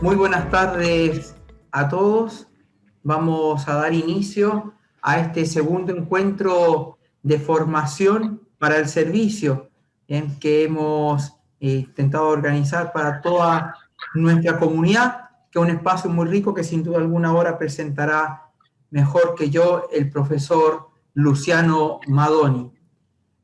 Muy buenas tardes a todos. Vamos a dar inicio a este segundo encuentro de formación para el servicio que hemos intentado organizar para toda nuestra comunidad, que es un espacio muy rico que sin duda alguna ahora presentará mejor que yo el profesor Luciano Madoni.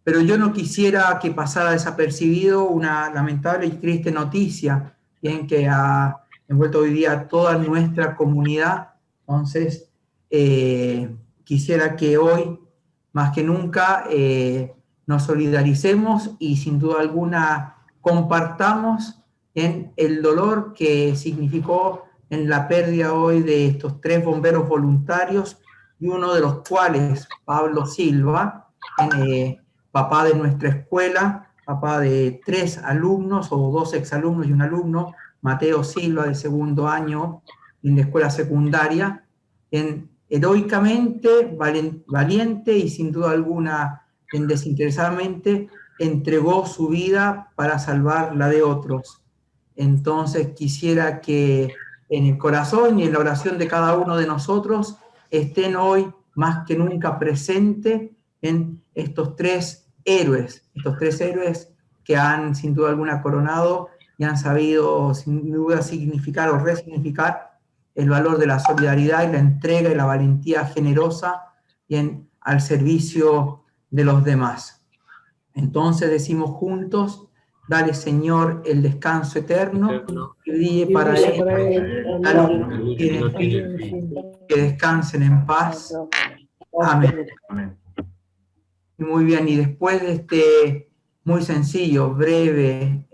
Pero yo no quisiera que pasara desapercibido una lamentable y triste noticia que ha envuelto hoy día toda nuestra comunidad. Entonces, quisiera que hoy, más que nunca, nos solidaricemos y sin duda alguna compartamos en el dolor que significó en la pérdida hoy de estos 3 bomberos voluntarios, y uno de los cuales, Pablo Silva, papá de nuestra escuela, papá de 3 alumnos, o 2 exalumnos y un alumno, Mateo Silva, de segundo año en la escuela secundaria, heroicamente, valiente y sin duda alguna desinteresadamente, entregó su vida para salvar la de otros. Entonces quisiera que en el corazón y en la oración de cada uno de nosotros estén hoy más que nunca presentes en estos 3 héroes, que han sin duda alguna coronado y han sabido sin duda significar o resignificar el valor de la solidaridad y la entrega y la valentía generosa al servicio de los demás. Entonces decimos juntos: dale, Señor, el descanso eterno, que brille para él, que descansen en paz. Amén. Muy bien, y después de este muy sencillo, breve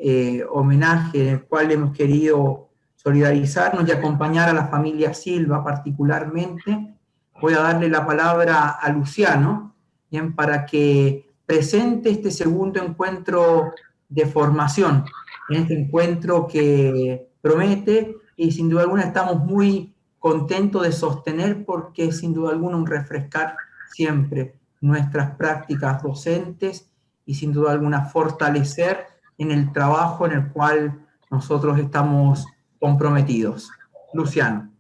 homenaje en el cual hemos querido solidarizarnos y acompañar a la familia Silva particularmente, voy a darle la palabra a Luciano, bien, para que presente este segundo encuentro de formación, este encuentro que promete y sin duda alguna estamos muy contentos de sostener, porque es sin duda alguna un refrescar siempre nuestras prácticas docentes y sin duda alguna fortalecer en el trabajo en el cual nosotros estamos comprometidos. Luciano.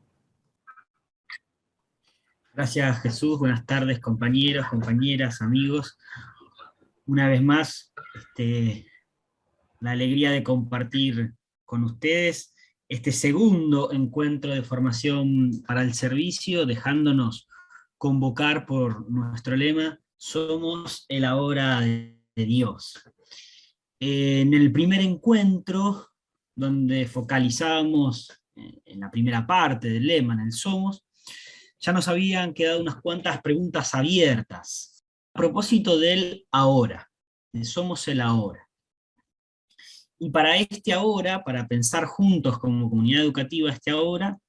Gracias, Jesús. Buenas tardes, compañeros, compañeras, amigos. Una vez más, la alegría de compartir con ustedes este segundo encuentro de formación para el servicio, dejándonos convocar por nuestro lema: somos el ahora de Dios. En el primer encuentro, donde focalizábamos en la primera parte del lema, en el somos, ya nos habían quedado unas cuantas preguntas abiertas a propósito del ahora, de somos el ahora. Y para este ahora, para pensar juntos como comunidad educativa este ahora,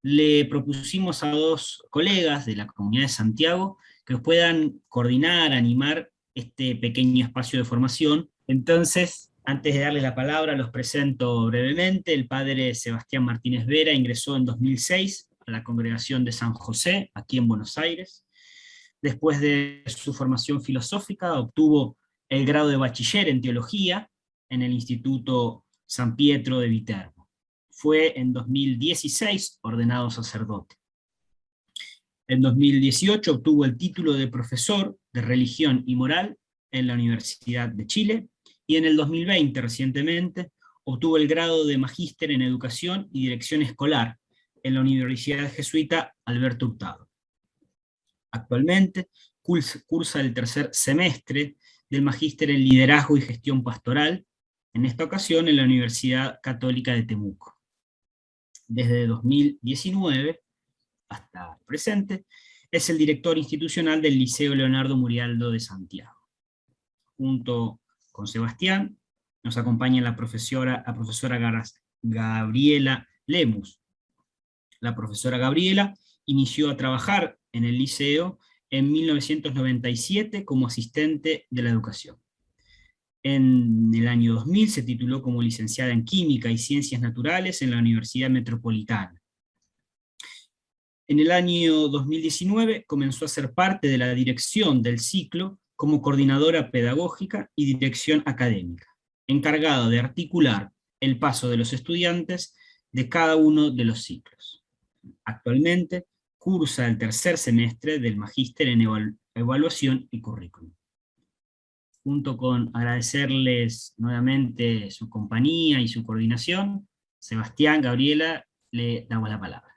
le propusimos a 2 colegas de la comunidad de Santiago que puedan coordinar, animar este pequeño espacio de formación. Entonces, antes de darles la palabra, los presento brevemente. El padre Sebastián Martínez Vera ingresó en 2006 a la Congregación de San José, aquí en Buenos Aires. Después de su formación filosófica, obtuvo el grado de bachiller en teología en el Instituto San Pietro de Viterbo. Fue en 2016 ordenado sacerdote. En 2018 obtuvo el título de profesor de religión y moral en la Universidad de Chile, y en el 2020, recientemente, obtuvo el grado de magíster en educación y dirección escolar en la Universidad Jesuita Alberto Hurtado. Actualmente cursa el 3er semestre del magíster en liderazgo y gestión pastoral, en esta ocasión en la Universidad Católica de Temuco. Desde 2019 hasta el presente, es el director institucional del Liceo Leonardo Murialdo de Santiago. Junto con Sebastián, nos acompaña la profesora Gabriela Lemus. La profesora Gabriela inició a trabajar en el liceo en 1997 como asistente de la educación. En el año 2000 se tituló como licenciada en Química y Ciencias Naturales en la Universidad Metropolitana. En el año 2019 comenzó a ser parte de la dirección del ciclo como coordinadora pedagógica y dirección académica, encargada de articular el paso de los estudiantes de cada uno de los ciclos. Actualmente cursa el tercer semestre del Magíster en Evaluación y Currículum. Junto con agradecerles nuevamente su compañía y su coordinación, Sebastián, Gabriela, le damos la palabra.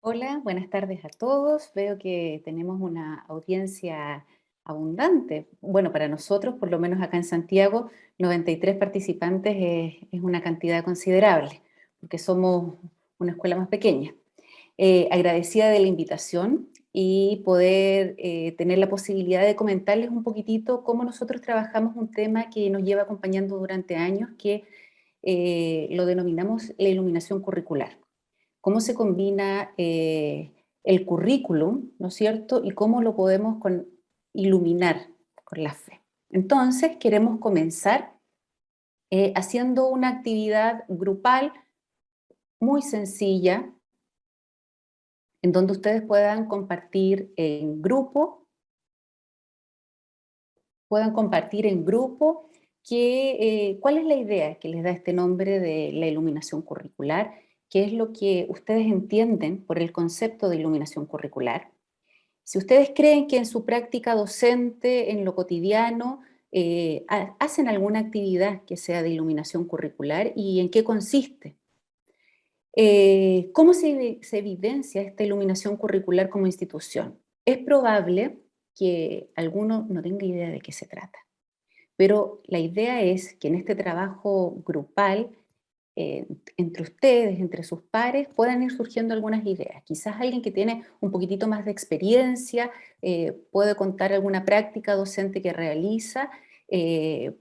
Hola, buenas tardes a todos. Veo que tenemos una audiencia abundante. Bueno, para nosotros, por lo menos acá en Santiago, 93 participantes es una cantidad considerable, porque somos una escuela más pequeña. Agradecida de la invitación y poder tener la posibilidad de comentarles un poquitito cómo nosotros trabajamos un tema que nos lleva acompañando durante años, que lo denominamos la iluminación curricular. Cómo se combina el currículum, ¿no es cierto?, y cómo lo podemos iluminar con la fe. Entonces, queremos comenzar haciendo una actividad grupal muy sencilla, en donde ustedes puedan compartir en grupo, ¿cuál es la idea que les da este nombre de la iluminación curricular? ¿Qué es lo que ustedes entienden por el concepto de iluminación curricular? Si ustedes creen que en su práctica docente, en lo cotidiano, hacen alguna actividad que sea de iluminación curricular y en qué consiste. ¿Cómo se evidencia esta iluminación curricular como institución? Es probable que alguno no tenga idea de qué se trata, pero la idea es que en este trabajo grupal, entre ustedes, entre sus pares, puedan ir surgiendo algunas ideas. Quizás alguien que tiene un poquitito más de experiencia puede contar alguna práctica docente que realiza,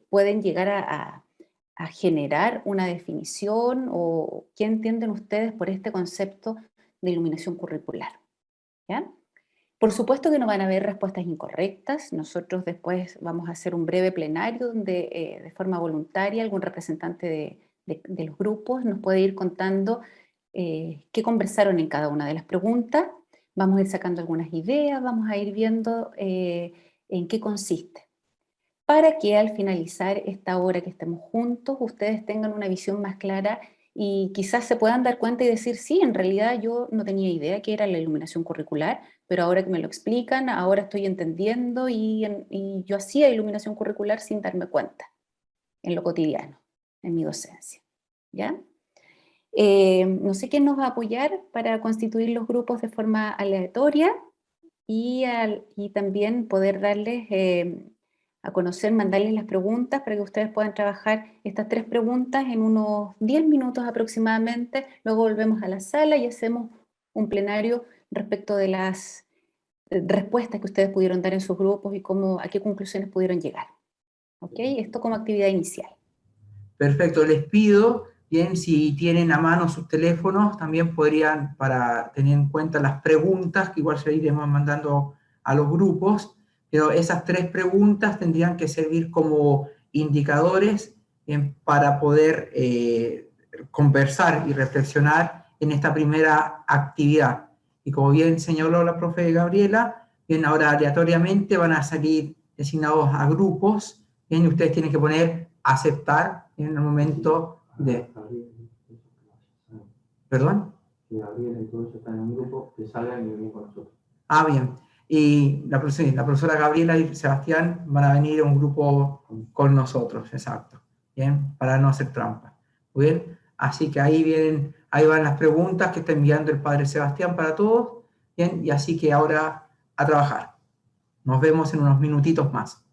pueden llegar a generar una definición o qué entienden ustedes por este concepto de iluminación curricular. ¿Ya? Por supuesto que no van a haber respuestas incorrectas. Nosotros después vamos a hacer un breve plenario donde de forma voluntaria algún representante de los grupos nos puede ir contando qué conversaron en cada una de las preguntas. Vamos a ir sacando algunas ideas, vamos a ir viendo en qué consiste, para que al finalizar esta hora que estemos juntos, ustedes tengan una visión más clara y quizás se puedan dar cuenta y decir, sí, en realidad yo no tenía idea qué era la iluminación curricular, pero ahora que me lo explican, ahora estoy entendiendo y yo hacía iluminación curricular sin darme cuenta, en lo cotidiano, en mi docencia. ¿Ya? No sé quién nos va a apoyar para constituir los grupos de forma aleatoria y también poder darles a conocer, mandarles las preguntas para que ustedes puedan trabajar estas 3 preguntas en unos 10 minutos aproximadamente. Luego volvemos a la sala y hacemos un plenario respecto de las respuestas que ustedes pudieron dar en sus grupos y a qué conclusiones pudieron llegar. ¿Ok? Esto como actividad inicial. Perfecto, les pido, bien, si tienen a mano sus teléfonos, también podrían, para tener en cuenta las preguntas, que igual se iremos mandando a los grupos, pero esas 3 preguntas tendrían que servir como indicadores para poder conversar y reflexionar en esta primera actividad. Y como bien señaló la profe Gabriela, bien, ahora aleatoriamente van a salir designados a grupos, bien, y ustedes tienen que poner aceptar en el momento de... ¿Perdón? Que Gabriela y todos están en un grupo, que salgan y vengan con nosotros. Ah, bien. Y la profesora Gabriela y Sebastián van a venir a un grupo con nosotros, exacto. Bien, para no hacer trampa. Muy bien, así que ahí van las preguntas que está enviando el padre Sebastián para todos. Bien, y así que ahora a trabajar. Nos vemos en unos minutitos más.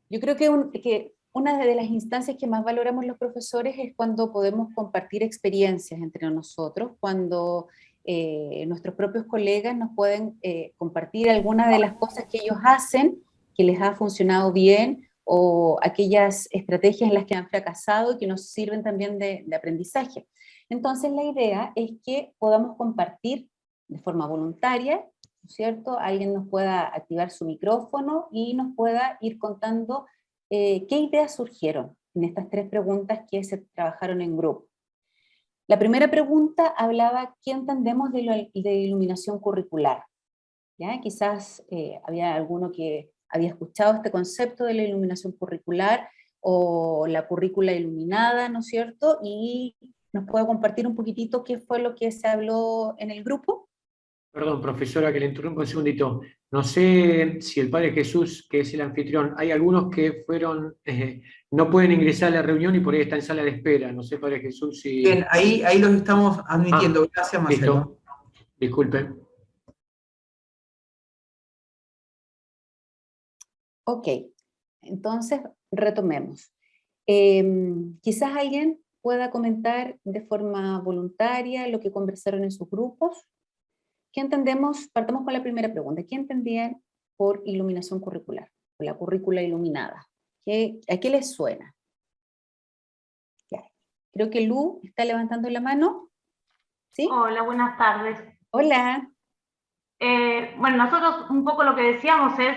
Yo creo que una de las instancias que más valoramos los profesores es cuando podemos compartir experiencias entre nosotros, cuando nuestros propios colegas nos pueden compartir algunas de las cosas que ellos hacen, que les ha funcionado bien, o aquellas estrategias en las que han fracasado y que nos sirven también de aprendizaje. Entonces la idea es que podamos compartir de forma voluntaria, ¿no es cierto? Alguien nos pueda activar su micrófono y nos pueda ir contando qué ideas surgieron en estas 3 preguntas que se trabajaron en grupo. La primera pregunta hablaba qué entendemos de iluminación curricular. ¿Ya? Quizás había alguno que había escuchado este concepto de la iluminación curricular o la currícula iluminada, ¿no es cierto? Y nos puede compartir un poquitito qué fue lo que se habló en el grupo. Perdón, profesora, que le interrumpo un segundito. No sé si el Padre Jesús, que es el anfitrión, hay algunos que fueron, no pueden ingresar a la reunión y por ahí están en sala de espera. No sé, Padre Jesús, si... Bien, ahí los estamos admitiendo. Gracias, Marcelo. Listo. Disculpe. Ok, entonces retomemos. Quizás alguien pueda comentar de forma voluntaria lo que conversaron en sus grupos. ¿Qué entendemos? Partamos con la primera pregunta. ¿Qué entendían por iluminación curricular? O la currícula iluminada. ¿A qué les suena? Ya. Creo que Lu está levantando la mano. ¿Sí? Hola, buenas tardes. Hola. Bueno, nosotros un poco lo que decíamos es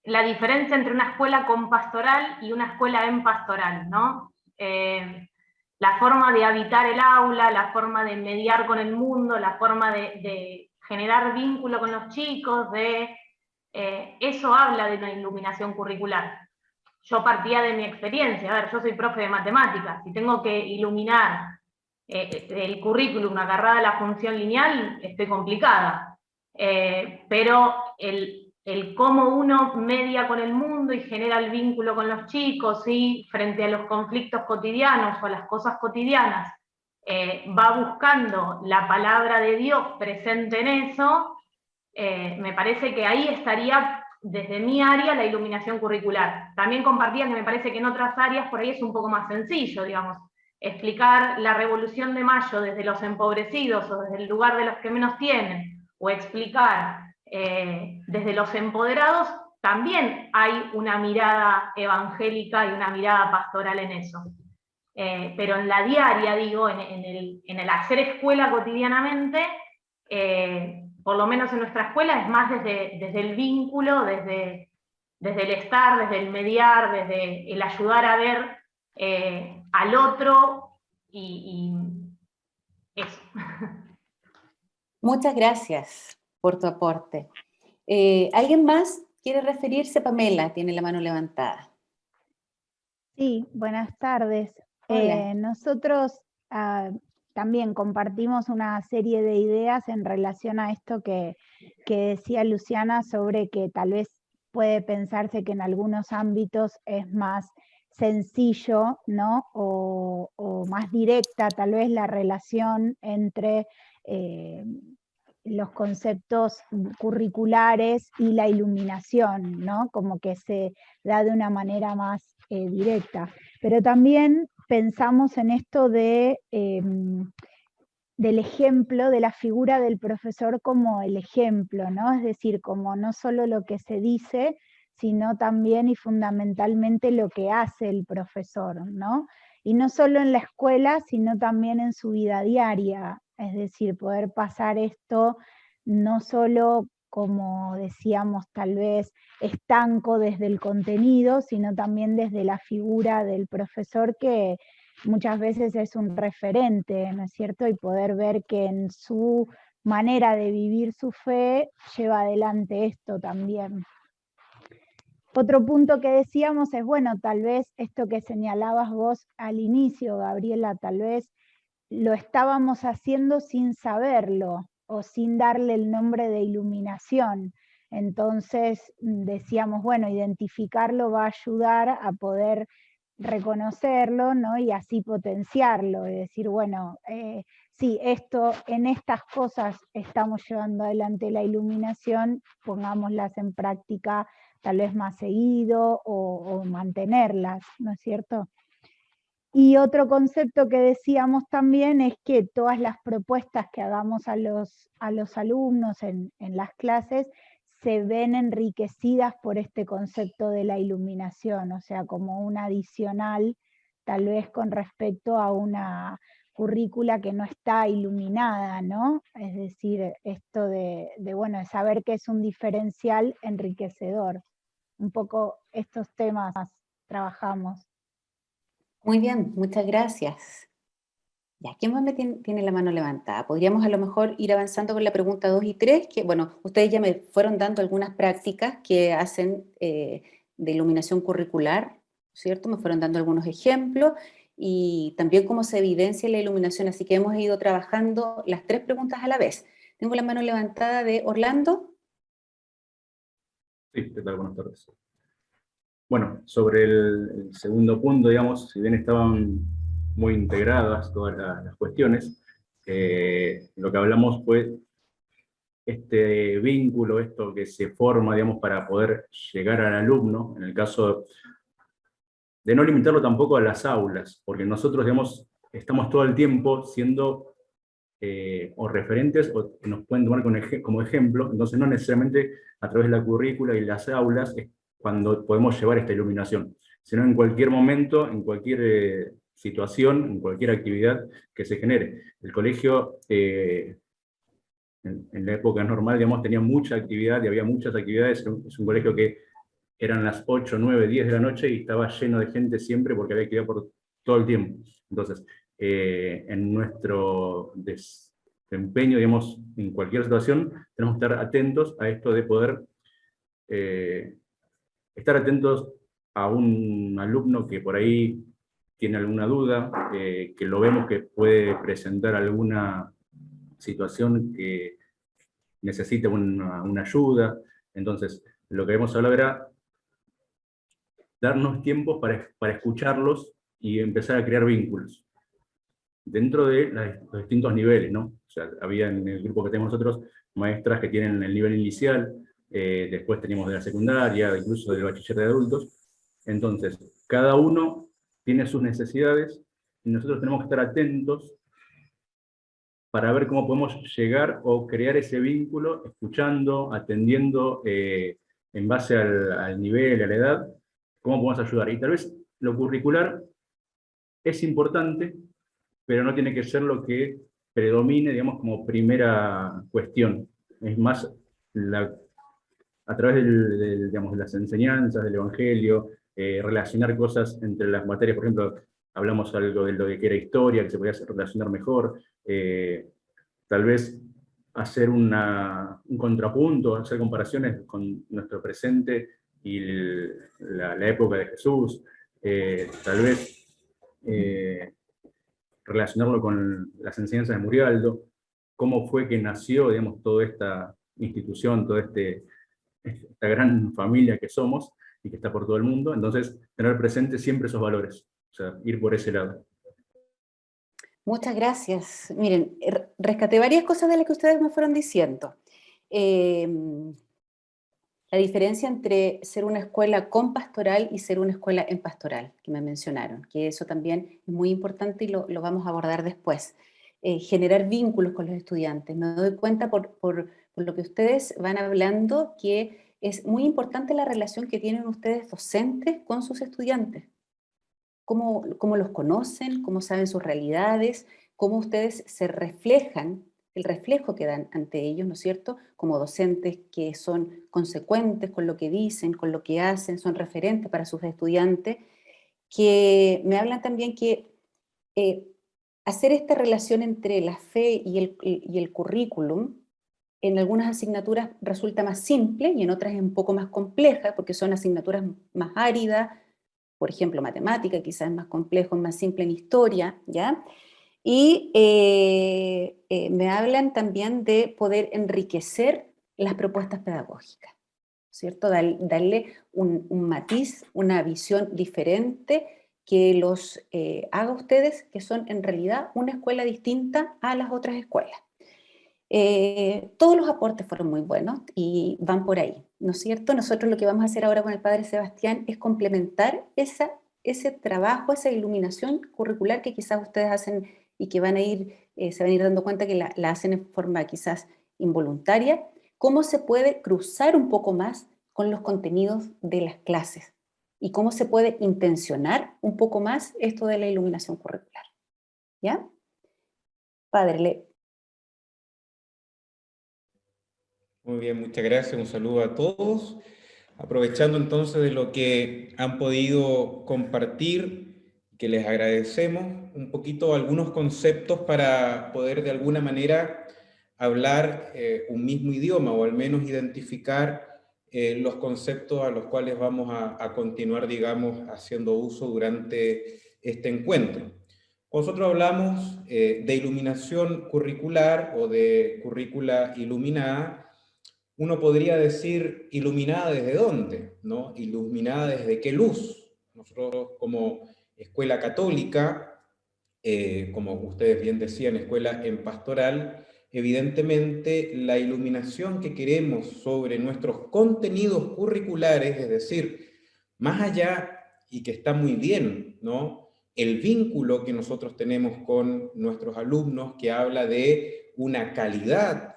la diferencia entre una escuela con pastoral y una escuela en pastoral, ¿no? La forma de habitar el aula, la forma de mediar con el mundo, la forma de generar vínculo con los chicos, eso habla de una iluminación curricular. Yo partía de mi experiencia, a ver, yo soy profe de matemáticas, si tengo que iluminar el currículum agarrada a la función lineal, estoy complicada. Pero el cómo uno media con el mundo y genera el vínculo con los chicos, ¿sí? Frente a los conflictos cotidianos o a las cosas cotidianas, va buscando la palabra de Dios presente en eso, me parece que ahí estaría, desde mi área, la iluminación curricular. También compartía que me parece que en otras áreas por ahí es un poco más sencillo, digamos, explicar la Revolución de Mayo desde los empobrecidos o desde el lugar de los que menos tienen, o explicar desde los empoderados, también hay una mirada evangélica y una mirada pastoral en eso. Pero en la diaria, digo, en el hacer escuela cotidianamente, por lo menos en nuestra escuela, es más desde el vínculo, desde el estar, desde el mediar, desde el ayudar a ver al otro y eso. Muchas gracias por tu aporte. ¿Alguien más quiere referirse? Pamela tiene la mano levantada. Sí, buenas tardes. Hola. Nosotros también compartimos una serie de ideas en relación a esto que decía Luciana sobre que tal vez puede pensarse que en algunos ámbitos es más sencillo, ¿no? O más directa tal vez la relación entre los conceptos curriculares y la iluminación, ¿no? Como que se da de una manera más directa. Pero también pensamos en esto del ejemplo, de la figura del profesor como el ejemplo, ¿no? Es decir, como no solo lo que se dice, sino también y fundamentalmente lo que hace el profesor, ¿no? Y no solo en la escuela, sino también en su vida diaria, es decir, poder pasar esto no solo, como decíamos, tal vez estanco desde el contenido, sino también desde la figura del profesor que muchas veces es un referente, ¿no es cierto? Y poder ver que en su manera de vivir su fe lleva adelante esto también. Otro punto que decíamos es, bueno, tal vez esto que señalabas vos al inicio, Gabriela, tal vez lo estábamos haciendo sin saberlo o sin darle el nombre de iluminación. Entonces decíamos, bueno, identificarlo va a ayudar a poder reconocerlo, ¿no? Y así potenciarlo, es decir, bueno, sí, en estas cosas estamos llevando adelante la iluminación, pongámoslas en práctica tal vez más seguido o mantenerlas, ¿no es cierto? Y otro concepto que decíamos también es que todas las propuestas que hagamos a los alumnos en las clases se ven enriquecidas por este concepto de la iluminación, o sea, como un adicional, tal vez con respecto a una currícula que no está iluminada, ¿no? Es decir, esto de saber que es un diferencial enriquecedor. Un poco estos temas trabajamos. Muy bien, muchas gracias. Ya, ¿quién más tiene la mano levantada? Podríamos a lo mejor ir avanzando con la pregunta 2 y 3, que bueno, ustedes ya me fueron dando algunas prácticas que hacen de iluminación curricular, ¿cierto? Me fueron dando algunos ejemplos y también cómo se evidencia la iluminación, así que hemos ido trabajando las 3 preguntas a la vez. Tengo la mano levantada de Orlando. Sí, ¿qué tal? Buenas tardes. Bueno, sobre el segundo punto, digamos, si bien estaban muy integradas todas las cuestiones, lo que hablamos fue este vínculo, esto que se forma, digamos, para poder llegar al alumno, en el caso de no limitarlo tampoco a las aulas, porque nosotros, digamos, estamos todo el tiempo siendo o referentes, o que nos pueden tomar como ejemplo, entonces no necesariamente a través de la currícula y las aulas es cuando podemos llevar esta iluminación, sino en cualquier momento, en cualquier situación, en cualquier actividad que se genere. El colegio, en la época normal, digamos, tenía mucha actividad y había muchas actividades. Es un colegio que eran las 8, 9, 10 de la noche y estaba lleno de gente siempre porque había actividad por todo el tiempo. Entonces, en nuestro desempeño, digamos, en cualquier situación, tenemos que estar atentos a esto de poder estar atentos a un alumno que por ahí tiene alguna duda, que lo vemos que puede presentar alguna situación que necesite una ayuda. Entonces, lo que hemos hablado era darnos tiempos para escucharlos y empezar a crear vínculos dentro de los distintos niveles, ¿no? O sea, había en el grupo que tenemos nosotros maestras que tienen el nivel inicial, después teníamos de la secundaria, incluso del bachiller de adultos. Entonces, cada uno tiene sus necesidades y nosotros tenemos que estar atentos para ver cómo podemos llegar o crear ese vínculo, escuchando, atendiendo en base al nivel, a la edad, cómo podemos ayudar. Y tal vez lo curricular es importante, pero no tiene que ser lo que predomine, digamos, como primera cuestión. Es más, a través digamos, de las enseñanzas, del Evangelio, relacionar cosas entre las materias. Por ejemplo, hablamos algo de lo que era historia, que se podía relacionar mejor, tal vez hacer un contrapunto, hacer comparaciones con nuestro presente y la época de Jesús, tal vez relacionarlo con las enseñanzas de Murialdo, cómo fue que nació, digamos, toda esta institución, toda esta gran familia que somos y que está por todo el mundo. Entonces, tener presente siempre esos valores, o sea, ir por ese lado. Muchas gracias. Miren, rescaté varias cosas de las que ustedes me fueron diciendo. La diferencia entre ser una escuela con pastoral y ser una escuela en pastoral, que me mencionaron, que eso también es muy importante y lo vamos a abordar después. Generar vínculos con los estudiantes. Me doy cuenta por lo que ustedes van hablando que es muy importante la relación que tienen ustedes docentes con sus estudiantes. Cómo los conocen, cómo saben sus realidades, cómo ustedes se reflejan, el reflejo que dan ante ellos, ¿no es cierto? Como docentes que son consecuentes con lo que dicen, con lo que hacen, son referentes para sus estudiantes, que me hablan también que hacer esta relación entre la fe y el currículum en algunas asignaturas resulta más simple y en otras es un poco más compleja porque son asignaturas más áridas, por ejemplo, matemática, quizás es más complejo, es más simple en historia, ¿ya? Y me hablan también de poder enriquecer las propuestas pedagógicas, ¿cierto? Darle un matiz, una visión diferente que los haga a ustedes, que son en realidad una escuela distinta a las otras escuelas. Todos los aportes fueron muy buenos y van por ahí, ¿no es cierto? Nosotros lo que vamos a hacer ahora con el padre Sebastián es complementar ese trabajo, esa iluminación curricular que quizás ustedes hacen y que van a se van a ir dando cuenta que la hacen en forma quizás involuntaria. ¿Cómo se puede cruzar un poco más con los contenidos de las clases? Y cómo se puede intencionar un poco más esto de la iluminación curricular. ¿Ya? Padre, Muy bien, muchas gracias. Un saludo a todos. Aprovechando entonces de lo que han podido compartir, que les agradecemos un poquito algunos conceptos para poder de alguna manera hablar un mismo idioma o al menos identificar los conceptos a los cuales vamos a continuar, digamos, haciendo uso durante este encuentro. Nosotros hablamos de iluminación curricular o de currícula iluminada. Uno podría decir, ¿iluminada desde dónde? ¿No? ¿Iluminada desde qué luz? Nosotros como escuela católica, como ustedes bien decían, escuela en pastoral, evidentemente la iluminación que queremos sobre nuestros contenidos curriculares, es decir, más allá, y que está muy bien, ¿no?, el vínculo que nosotros tenemos con nuestros alumnos, que habla de una calidad,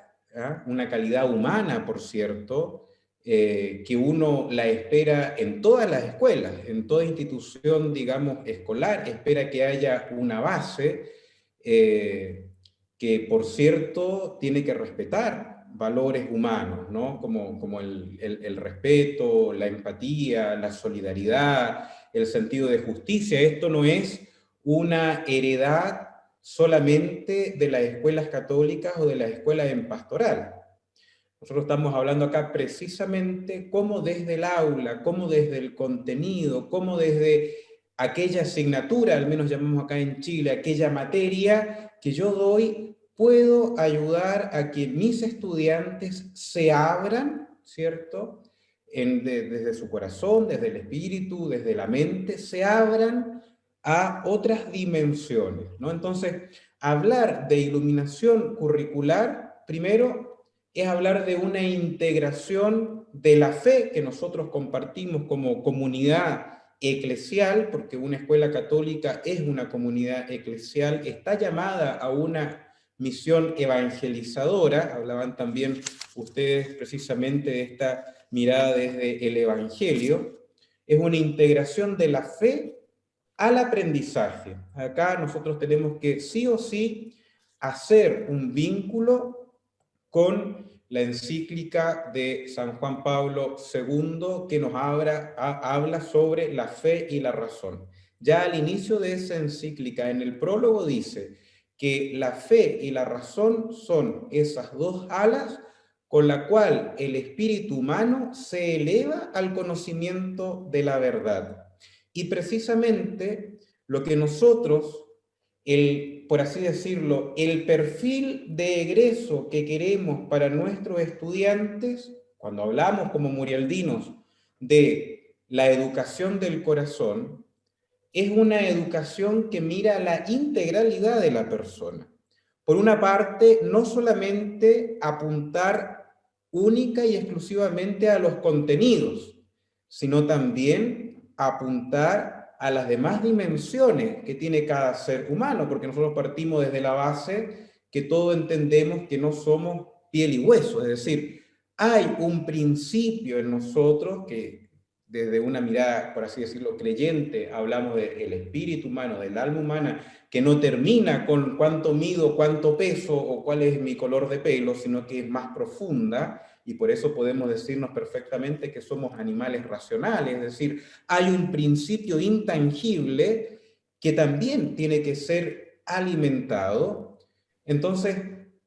una calidad humana, por cierto, que uno la espera en todas las escuelas, en toda institución, digamos, escolar, espera que haya una base que, por cierto, tiene que respetar valores humanos, ¿no? Como el respeto, la empatía, la solidaridad, el sentido de justicia. Esto no es una heredad solamente de las escuelas católicas o de las escuelas en pastoral. Nosotros estamos hablando acá precisamente cómo desde el aula, cómo desde el contenido, cómo desde aquella asignatura, al menos llamamos acá en Chile, aquella materia que yo doy, puedo ayudar a que mis estudiantes se abran, ¿cierto?, desde su corazón, desde el espíritu, desde la mente, se abran a otras dimensiones, ¿no? Entonces, hablar de iluminación curricular, primero, es hablar de una integración de la fe que nosotros compartimos como comunidad eclesial, porque una escuela católica es una comunidad eclesial, está llamada a una misión evangelizadora. Hablaban también ustedes precisamente de esta mirada desde el Evangelio. Es una integración de la fe al aprendizaje. Acá nosotros tenemos que sí o sí hacer un vínculo con la encíclica de San Juan Pablo II, que nos habla sobre la fe y la razón. Ya al inicio de esa encíclica, en el prólogo, dice que la fe y la razón son esas dos alas con la cual el espíritu humano se eleva al conocimiento de la verdad. Y precisamente lo que nosotros, por así decirlo, el perfil de egreso que queremos para nuestros estudiantes, cuando hablamos como murialdinos de la educación del corazón, es una educación que mira la integralidad de la persona. Por una parte, no solamente apuntar única y exclusivamente a los contenidos, sino también apuntar a las demás dimensiones que tiene cada ser humano, porque nosotros partimos desde la base que todos entendemos que no somos piel y hueso, es decir, hay un principio en nosotros que desde una mirada, por así decirlo, creyente, hablamos del espíritu humano, del alma humana, que no termina con cuánto mido, cuánto peso o cuál es mi color de pelo, sino que es más profunda, y por eso podemos decirnos perfectamente que somos animales racionales, es decir, hay un principio intangible que también tiene que ser alimentado. Entonces,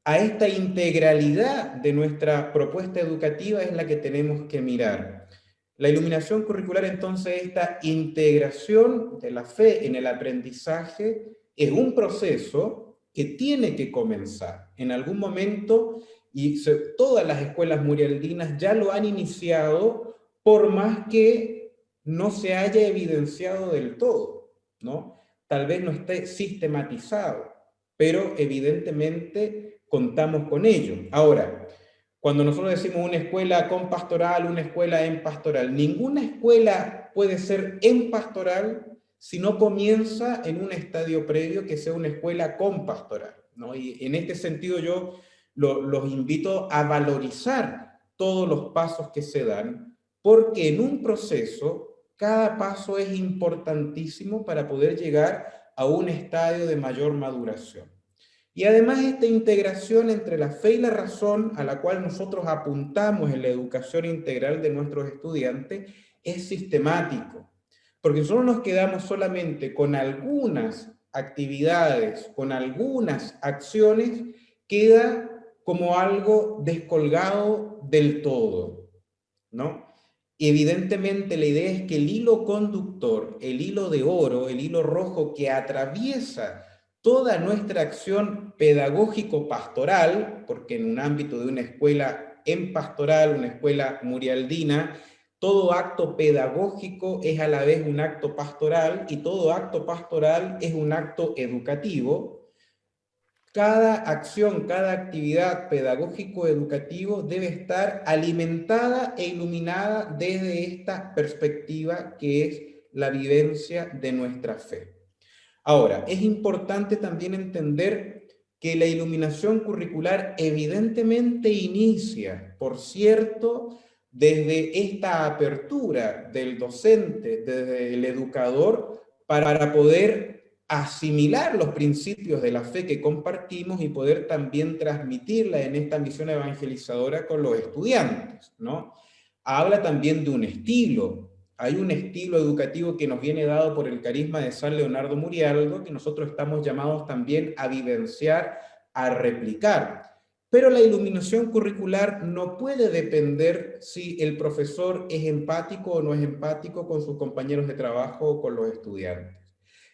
a esta integralidad de nuestra propuesta educativa es la que tenemos que mirar. La iluminación curricular, entonces, esta integración de la fe en el aprendizaje es un proceso que tiene que comenzar en algún momento, y todas las escuelas murialdinas ya lo han iniciado, por más que no se haya evidenciado del todo, ¿no? Tal vez no esté sistematizado, pero evidentemente contamos con ello. Ahora, cuando nosotros decimos una escuela con pastoral, una escuela en pastoral, ninguna escuela puede ser en pastoral si no comienza en un estadio previo que sea una escuela con pastoral, ¿no? Y en este sentido yo los invito a valorizar todos los pasos que se dan, porque en un proceso cada paso es importantísimo para poder llegar a un estadio de mayor maduración. Y además esta integración entre la fe y la razón, a la cual nosotros apuntamos en la educación integral de nuestros estudiantes, es sistemático. Porque nosotros nos quedamos solamente con algunas actividades, con algunas acciones, queda como algo descolgado del todo. ¿no? Evidentemente la idea es que el hilo conductor, el hilo de oro, el hilo rojo que atraviesa toda nuestra acción pedagógico-pastoral, porque en un ámbito de una escuela en pastoral, una escuela murialdina, todo acto pedagógico es a la vez un acto pastoral y todo acto pastoral es un acto educativo. Cada acción, cada actividad pedagógico-educativo debe estar alimentada e iluminada desde esta perspectiva que es la vivencia de nuestra fe. Ahora, es importante también entender que la iluminación curricular evidentemente inicia, por cierto, desde esta apertura del docente, desde el educador, para poder asimilar los principios de la fe que compartimos y poder también transmitirla en esta misión evangelizadora con los estudiantes, ¿no? Habla también de un estilo. Hay un estilo educativo que nos viene dado por el carisma de San Leonardo Murialdo, que nosotros estamos llamados también a vivenciar, a replicar. Pero la iluminación curricular no puede depender si el profesor es empático o no es empático con sus compañeros de trabajo o con los estudiantes.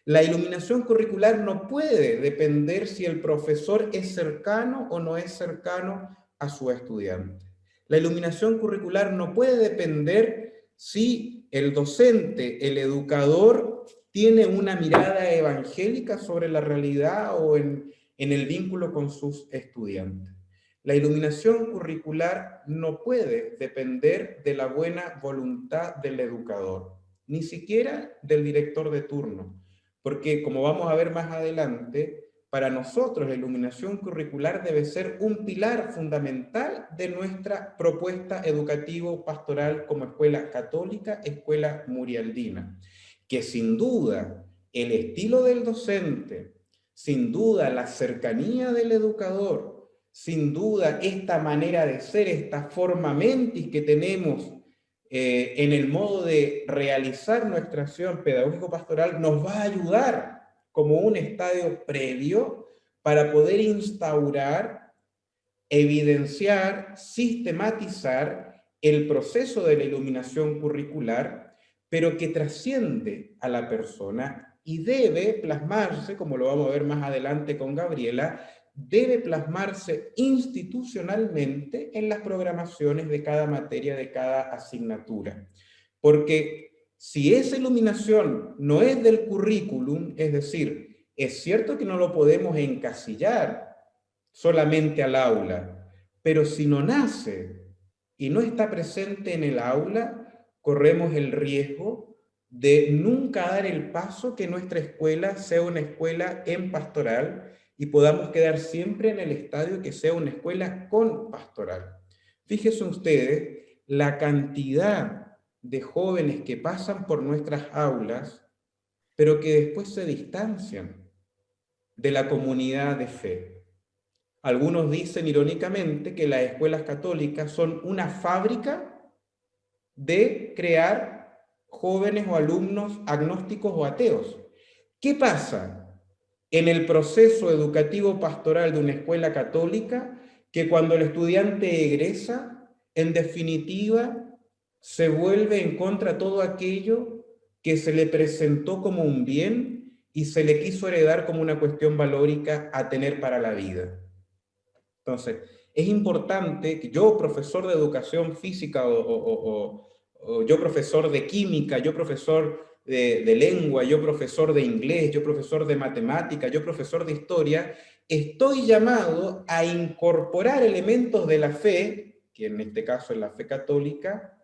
La iluminación curricular no puede depender si el profesor es cercano o no es cercano a su estudiante. La iluminación curricular no puede depender si el docente, el educador, tiene una mirada evangélica sobre la realidad o en el vínculo con sus estudiantes. La iluminación curricular no puede depender de la buena voluntad del educador, ni siquiera del director de turno, porque como vamos a ver más adelante, para nosotros la iluminación curricular debe ser un pilar fundamental de nuestra propuesta educativo-pastoral como escuela católica, escuela murialdina, que sin duda el estilo del docente, sin duda la cercanía del educador, sin duda esta manera de ser, esta forma mentis que tenemos en el modo de realizar nuestra acción pedagógico-pastoral nos va a ayudar como un estadio previo para poder instaurar, evidenciar, sistematizar el proceso de la iluminación curricular, pero que trasciende a la persona y debe plasmarse, como lo vamos a ver más adelante con Gabriela, debe plasmarse institucionalmente en las programaciones de cada materia, de cada asignatura. Porque si esa iluminación no es del currículum, es decir, es cierto que no lo podemos encasillar solamente al aula, pero si no nace y no está presente en el aula, corremos el riesgo de nunca dar el paso que nuestra escuela sea una escuela en pastoral y podamos quedar siempre en el estadio que sea una escuela con pastoral. Fíjense ustedes la cantidad de jóvenes que pasan por nuestras aulas, pero que después se distancian de la comunidad de fe. Algunos dicen irónicamente que las escuelas católicas son una fábrica de crear jóvenes o alumnos agnósticos o ateos. ¿Qué pasa en el proceso educativo pastoral de una escuela católica? Que cuando el estudiante egresa, en definitiva, se vuelve en contra de todo aquello que se le presentó como un bien y se le quiso heredar como una cuestión valórica a tener para la vida. Entonces, es importante que yo, profesor de educación física o yo, profesor de química, yo, profesor de lengua, yo profesor de inglés, yo profesor de matemática, yo profesor de historia, estoy llamado a incorporar elementos de la fe, que en este caso es la fe católica,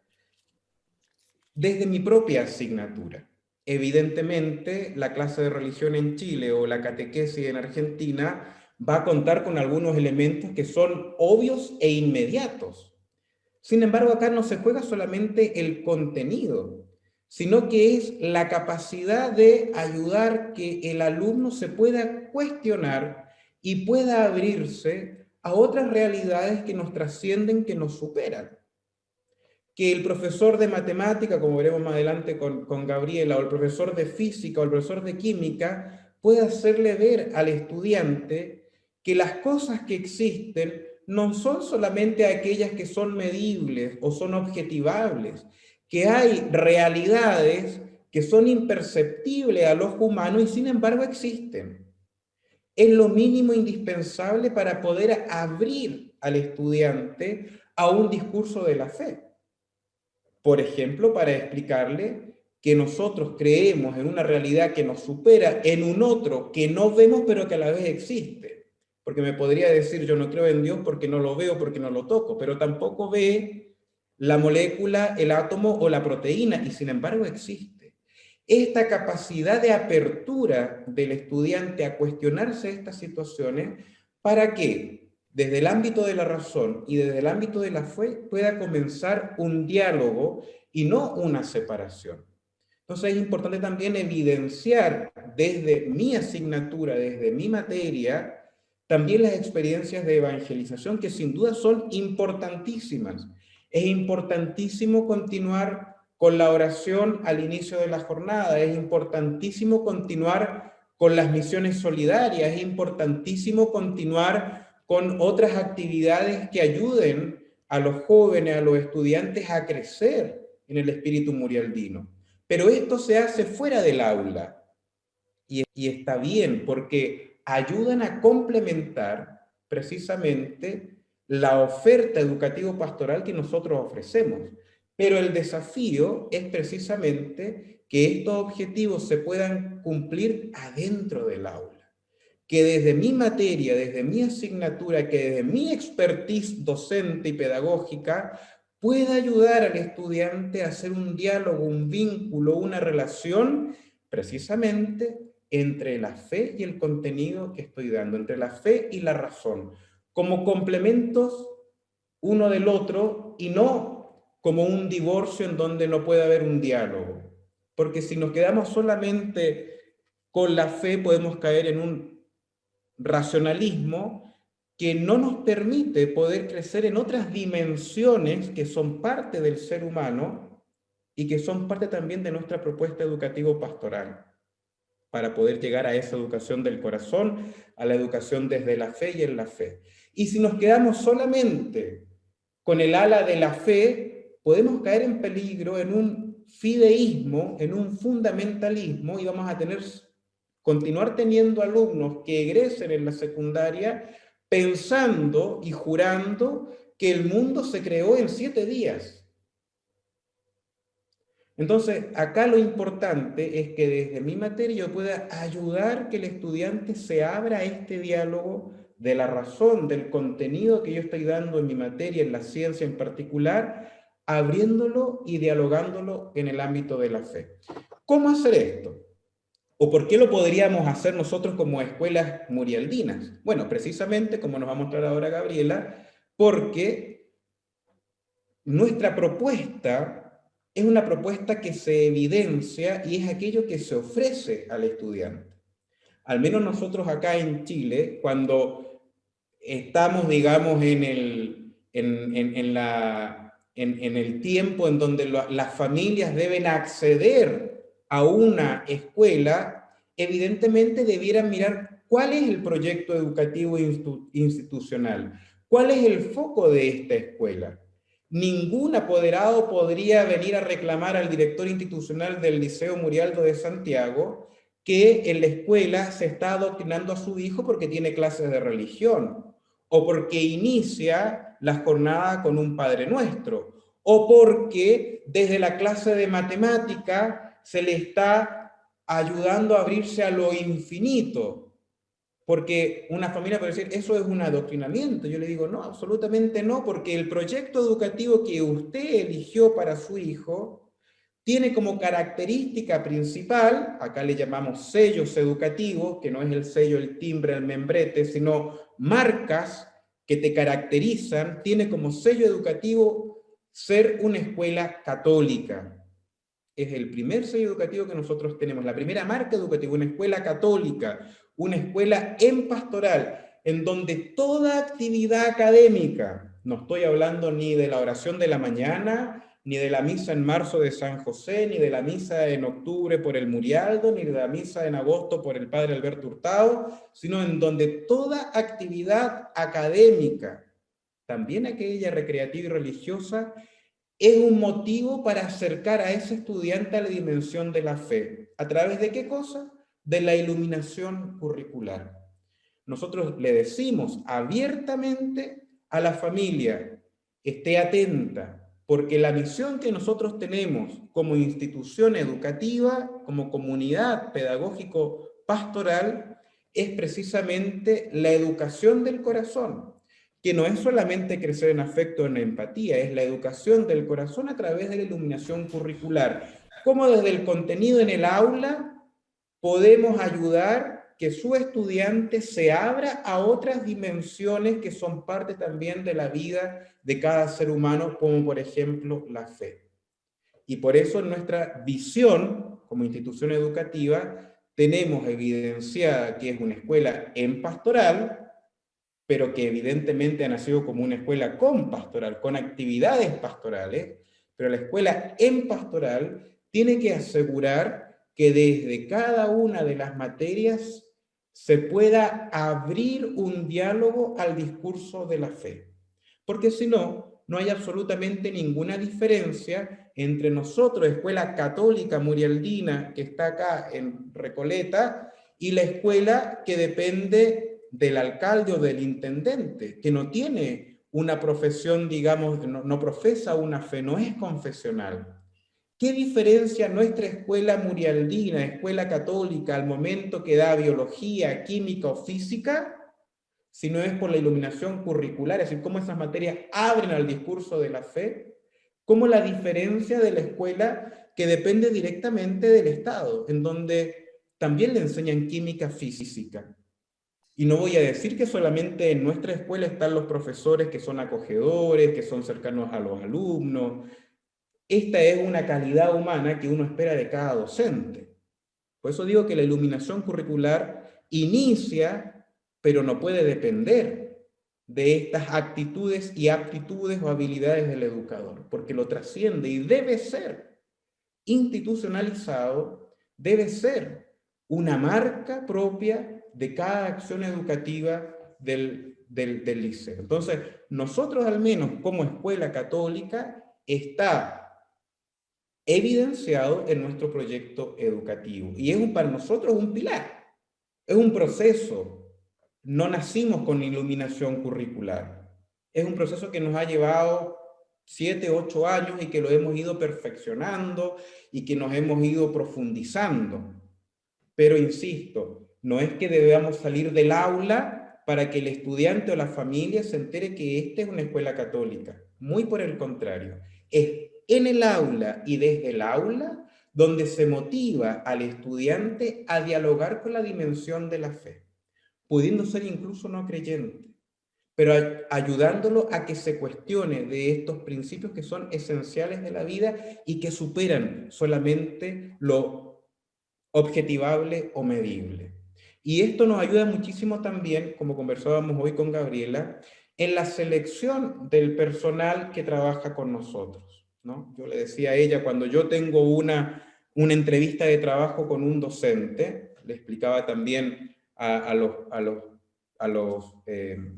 desde mi propia asignatura. Evidentemente, la clase de religión en Chile o la catequesis en Argentina va a contar con algunos elementos que son obvios e inmediatos. Sin embargo, acá no se juega solamente el contenido, sino que es la capacidad de ayudar que el alumno se pueda cuestionar y pueda abrirse a otras realidades que nos trascienden, que nos superan. Que el profesor de matemática, como veremos más adelante con Gabriela, o el profesor de física o el profesor de química, pueda hacerle ver al estudiante que las cosas que existen no son solamente aquellas que son medibles o son objetivables, que hay realidades que son imperceptibles al ojo humano y sin embargo existen. Es lo mínimo indispensable para poder abrir al estudiante a un discurso de la fe. Por ejemplo, para explicarle que nosotros creemos en una realidad que nos supera, en un otro que no vemos pero que a la vez existe. Porque me podría decir, yo no creo en Dios porque no lo veo, porque no lo toco, pero tampoco ve la molécula, el átomo o la proteína, y sin embargo existe. Esta capacidad de apertura del estudiante a cuestionarse estas situaciones para que desde el ámbito de la razón y desde el ámbito de la fe pueda comenzar un diálogo y no una separación. Entonces es importante también evidenciar desde mi asignatura, desde mi materia, también las experiencias de evangelización que sin duda son importantísimas. Es importantísimo continuar con la oración al inicio de la jornada, es importantísimo continuar con las misiones solidarias, es importantísimo continuar con otras actividades que ayuden a los jóvenes, a los estudiantes a crecer en el espíritu murialdino. Pero esto se hace fuera del aula y está bien porque ayudan a complementar precisamente la oferta educativo-pastoral que nosotros ofrecemos. Pero el desafío es precisamente que estos objetivos se puedan cumplir adentro del aula. Que desde mi materia, desde mi asignatura, que desde mi expertise docente y pedagógica, pueda ayudar al estudiante a hacer un diálogo, un vínculo, una relación, precisamente entre la fe y el contenido que estoy dando, entre la fe y la razón, como complementos uno del otro y no como un divorcio en donde no puede haber un diálogo. Porque si nos quedamos solamente con la fe podemos caer en un racionalismo que no nos permite poder crecer en otras dimensiones que son parte del ser humano y que son parte también de nuestra propuesta educativo-pastoral, para poder llegar a esa educación del corazón, a la educación desde la fe y en la fe. Y si nos quedamos solamente con el ala de la fe, podemos caer en peligro en un fideísmo, en un fundamentalismo, y vamos a continuar teniendo alumnos que egresen en la secundaria pensando y jurando que el mundo se creó en 7 días. Entonces, acá lo importante es que desde mi materia yo pueda ayudar que el estudiante se abra a este diálogo de la razón, del contenido que yo estoy dando en mi materia, en la ciencia en particular, abriéndolo y dialogándolo en el ámbito de la fe. ¿Cómo hacer esto? ¿O por qué lo podríamos hacer nosotros como escuelas murialdinas? Bueno, precisamente, como nos va a mostrar ahora Gabriela, porque nuestra propuesta es una propuesta que se evidencia y es aquello que se ofrece al estudiante. Al menos nosotros acá en Chile, cuando estamos, digamos, en el tiempo en donde las familias deben acceder a una escuela, evidentemente debieran mirar cuál es el proyecto educativo institucional, cuál es el foco de esta escuela. Ningún apoderado podría venir a reclamar al director institucional del Liceo Murialdo de Santiago que en la escuela se está adoctrinando a su hijo porque tiene clases de religión, o porque inicia la jornada con un Padre Nuestro, o porque desde la clase de matemática se le está ayudando a abrirse a lo infinito. Porque una familia puede decir, eso es un adoctrinamiento. Yo le digo, no, absolutamente no, porque el proyecto educativo que usted eligió para su hijo tiene como característica principal, acá le llamamos sellos educativos, que no es el sello, el timbre, el membrete, sino marcas que te caracterizan, tiene como sello educativo ser una escuela católica. Es el primer sello educativo que nosotros tenemos, la primera marca educativa, una escuela católica, una escuela en pastoral, en donde toda actividad académica, no estoy hablando ni de la oración de la mañana, ni de la misa en marzo de San José, ni de la misa en octubre por el Murialdo, ni de la misa en agosto por el Padre Alberto Hurtado, sino en donde toda actividad académica también aquella recreativa y religiosa, es un motivo para acercar a ese estudiante a la dimensión de la fe. ¿A través de qué cosa? De la iluminación curricular. Nosotros le decimos abiertamente a la familia, esté atenta, porque la misión que nosotros tenemos como institución educativa, como comunidad pedagógico-pastoral, es precisamente la educación del corazón, que no es solamente crecer en afecto, en empatía, es la educación del corazón a través de la iluminación curricular. Cómo desde el contenido en el aula podemos ayudar que su estudiante se abra a otras dimensiones que son parte también de la vida de cada ser humano, como por ejemplo la fe. Y por eso en nuestra visión como institución educativa tenemos evidenciada que es una escuela en pastoral, pero que evidentemente ha nacido como una escuela con pastoral, con actividades pastorales, pero la escuela en pastoral tiene que asegurar que desde cada una de las materias se pueda abrir un diálogo al discurso de la fe. Porque si no, no hay absolutamente ninguna diferencia entre nosotros, Escuela Católica Murialdina, que está acá en Recoleta, y la escuela que depende del alcalde o del intendente, que no tiene una profesión, digamos, no profesa una fe, no es confesional. ¿Qué diferencia nuestra escuela murialdina, escuela católica, al momento que da biología, química o física, si no es por la iluminación curricular? Es decir, cómo esas materias abren al discurso de la fe, cómo la diferencia de la escuela que depende directamente del Estado, en donde también le enseñan química física. Y no voy a decir que solamente en nuestra escuela están los profesores que son acogedores, que son cercanos a los alumnos. Esta es una calidad humana que uno espera de cada docente. Por eso digo que la iluminación curricular inicia, pero no puede depender de estas actitudes y aptitudes o habilidades del educador, porque lo trasciende y debe ser institucionalizado, debe ser una marca propia de cada acción educativa del liceo. Entonces, nosotros al menos como escuela católica está evidenciado en nuestro proyecto educativo. Y es para nosotros un pilar, es un proceso. No nacimos con iluminación curricular. Es un proceso que nos ha llevado 7, 8 años y que lo hemos ido perfeccionando y que nos hemos ido profundizando. Pero insisto, no es que debamos salir del aula para que el estudiante o la familia se entere que esta es una escuela católica. Muy por el contrario, es en el aula y desde el aula donde se motiva al estudiante a dialogar con la dimensión de la fe, pudiendo ser incluso no creyente, pero ayudándolo a que se cuestione de estos principios que son esenciales de la vida y que superan solamente lo objetivable o medible. Y esto nos ayuda muchísimo también, como conversábamos hoy con Gabriela, en la selección del personal que trabaja con nosotros, ¿no? Yo le decía a ella, cuando yo tengo una entrevista de trabajo con un docente, le explicaba también a los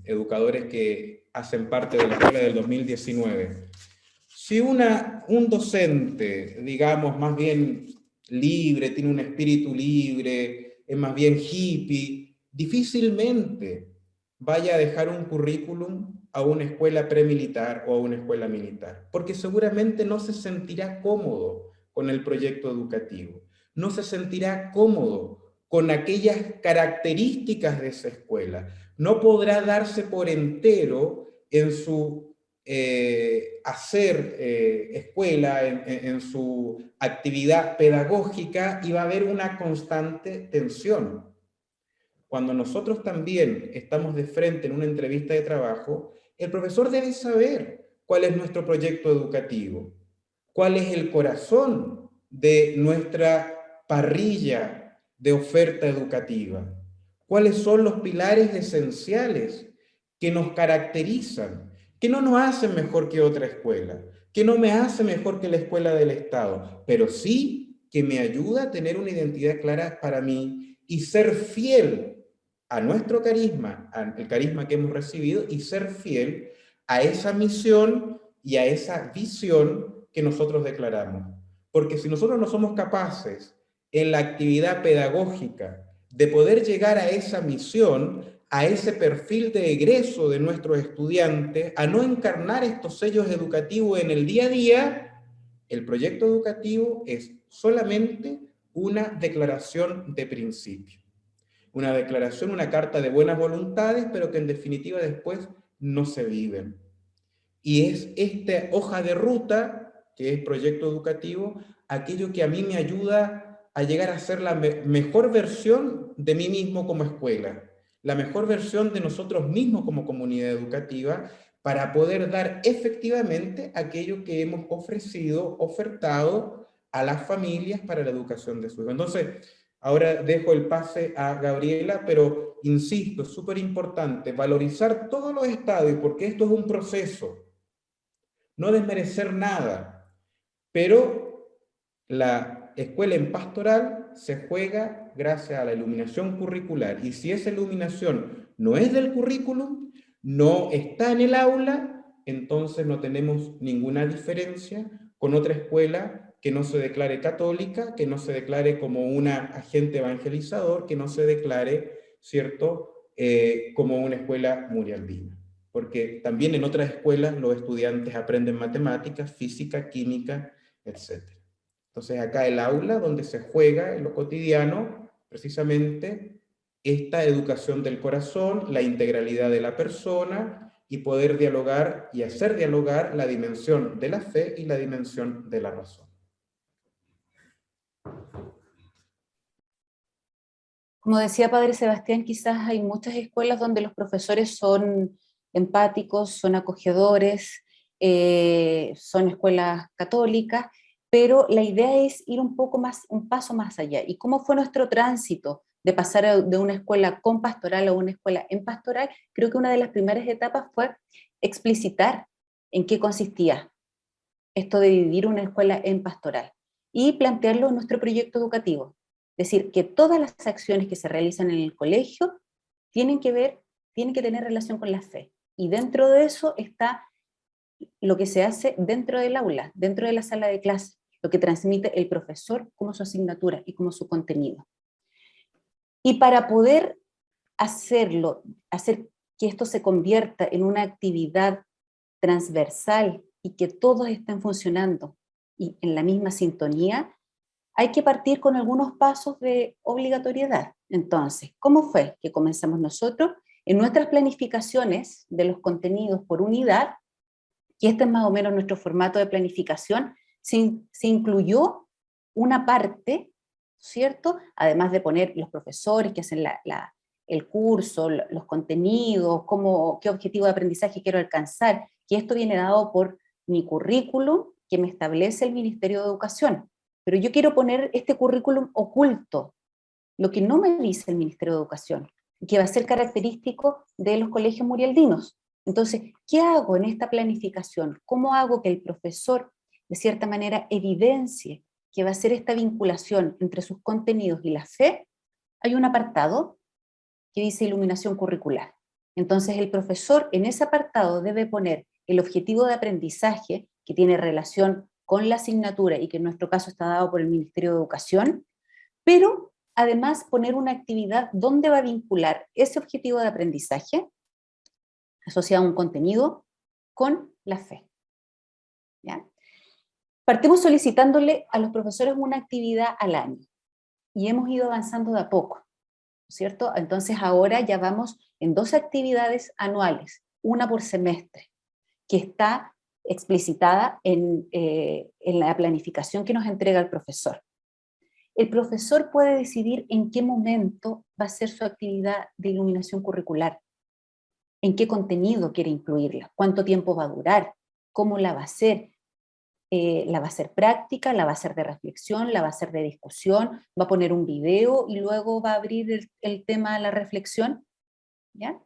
educadores que hacen parte de la escuela del 2019. Si un docente, digamos, más bien libre, tiene un espíritu libre, es más bien hippie, difícilmente vaya a dejar un currículum a una escuela premilitar o a una escuela militar, porque seguramente no se sentirá cómodo con el proyecto educativo, no se sentirá cómodo con aquellas características de esa escuela, no podrá darse por entero en su hacer escuela, en su actividad pedagógica, y va a haber una constante tensión. Cuando nosotros también estamos de frente en una entrevista de trabajo, el profesor debe saber cuál es nuestro proyecto educativo, cuál es el corazón de nuestra parrilla de oferta educativa, cuáles son los pilares esenciales que nos caracterizan, que no nos hacen mejor que otra escuela, que no me hace mejor que la escuela del Estado, pero sí que me ayuda a tener una identidad clara para mí y ser fiel a nuestro carisma, al carisma que hemos recibido, y ser fiel a esa misión y a esa visión que nosotros declaramos. Porque si nosotros no somos capaces en la actividad pedagógica de poder llegar a esa misión, a ese perfil de egreso de nuestros estudiantes, a no encarnar estos sellos educativos en el día a día, el proyecto educativo es solamente una declaración de principio. Una declaración, una carta de buenas voluntades, pero que en definitiva después no se viven. Y es esta hoja de ruta, que es proyecto educativo, aquello que a mí me ayuda a llegar a ser la mejor versión de mí mismo como escuela, la mejor versión de nosotros mismos como comunidad educativa, para poder dar efectivamente aquello que hemos ofrecido, ofertado a las familias para la educación de sus hijos. Entonces, ahora dejo el pase a Gabriela, pero insisto, es súper importante valorizar todos los estadios, porque esto es un proceso. No desmerecer nada, pero la escuela en pastoral se juega gracias a la iluminación curricular, y si esa iluminación no es del currículum, no está en el aula, entonces no tenemos ninguna diferencia con otra escuela que no se declare católica, que no se declare como un agente evangelizador, que no se declare, ¿cierto?, como una escuela murialdina. Porque también en otras escuelas los estudiantes aprenden matemáticas, física, química, etc. Entonces acá el aula donde se juega en lo cotidiano, precisamente esta educación del corazón, la integralidad de la persona, y poder dialogar y hacer dialogar la dimensión de la fe y la dimensión de la razón. Como decía Padre Sebastián, quizás hay muchas escuelas donde los profesores son empáticos, son acogedores, son escuelas católicas, pero la idea es ir un paso más allá. ¿Y cómo fue nuestro tránsito de pasar de una escuela con pastoral a una escuela en pastoral? Creo que una de las primeras etapas fue explicitar en qué consistía esto de dividir una escuela en pastoral y plantearlo en nuestro proyecto educativo. Es decir, que todas las acciones que se realizan en el colegio tienen que tener relación con la fe. Y dentro de eso está lo que se hace dentro del aula, dentro de la sala de clase, lo que transmite el profesor como su asignatura y como su contenido. Y para poder hacer que esto se convierta en una actividad transversal y que todos estén funcionando y en la misma sintonía, hay que partir con algunos pasos de obligatoriedad. Entonces, ¿cómo fue que comenzamos nosotros? En nuestras planificaciones de los contenidos por unidad, y este es más o menos nuestro formato de planificación, se incluyó una parte, ¿cierto? Además de poner los profesores que hacen el curso, los contenidos, qué objetivo de aprendizaje quiero alcanzar, que esto viene dado por mi currículum que me establece el Ministerio de Educación. Pero yo quiero poner este currículum oculto, lo que no me dice el Ministerio de Educación, que va a ser característico de los colegios murialdinos. Entonces, ¿qué hago en esta planificación? ¿Cómo hago que el profesor, de cierta manera, evidencie que va a ser esta vinculación entre sus contenidos y la fe? Hay un apartado que dice iluminación curricular. Entonces, el profesor en ese apartado debe poner el objetivo de aprendizaje que tiene relación con la asignatura y que en nuestro caso está dado por el Ministerio de Educación, pero además poner una actividad donde va a vincular ese objetivo de aprendizaje asociado a un contenido con la fe. ¿Ya? Partimos solicitándole a los profesores una actividad al año y hemos ido avanzando de a poco, ¿cierto? Entonces ahora ya vamos en 2 actividades anuales, una por semestre, que está explicitada en la planificación que nos entrega el profesor. El profesor puede decidir en qué momento va a ser su actividad de iluminación curricular, en qué contenido quiere incluirla, cuánto tiempo va a durar, cómo la va a hacer. La va a hacer práctica, la va a hacer de reflexión, la va a hacer de discusión, va a poner un video y luego va a abrir el tema a la reflexión. ¿Ya?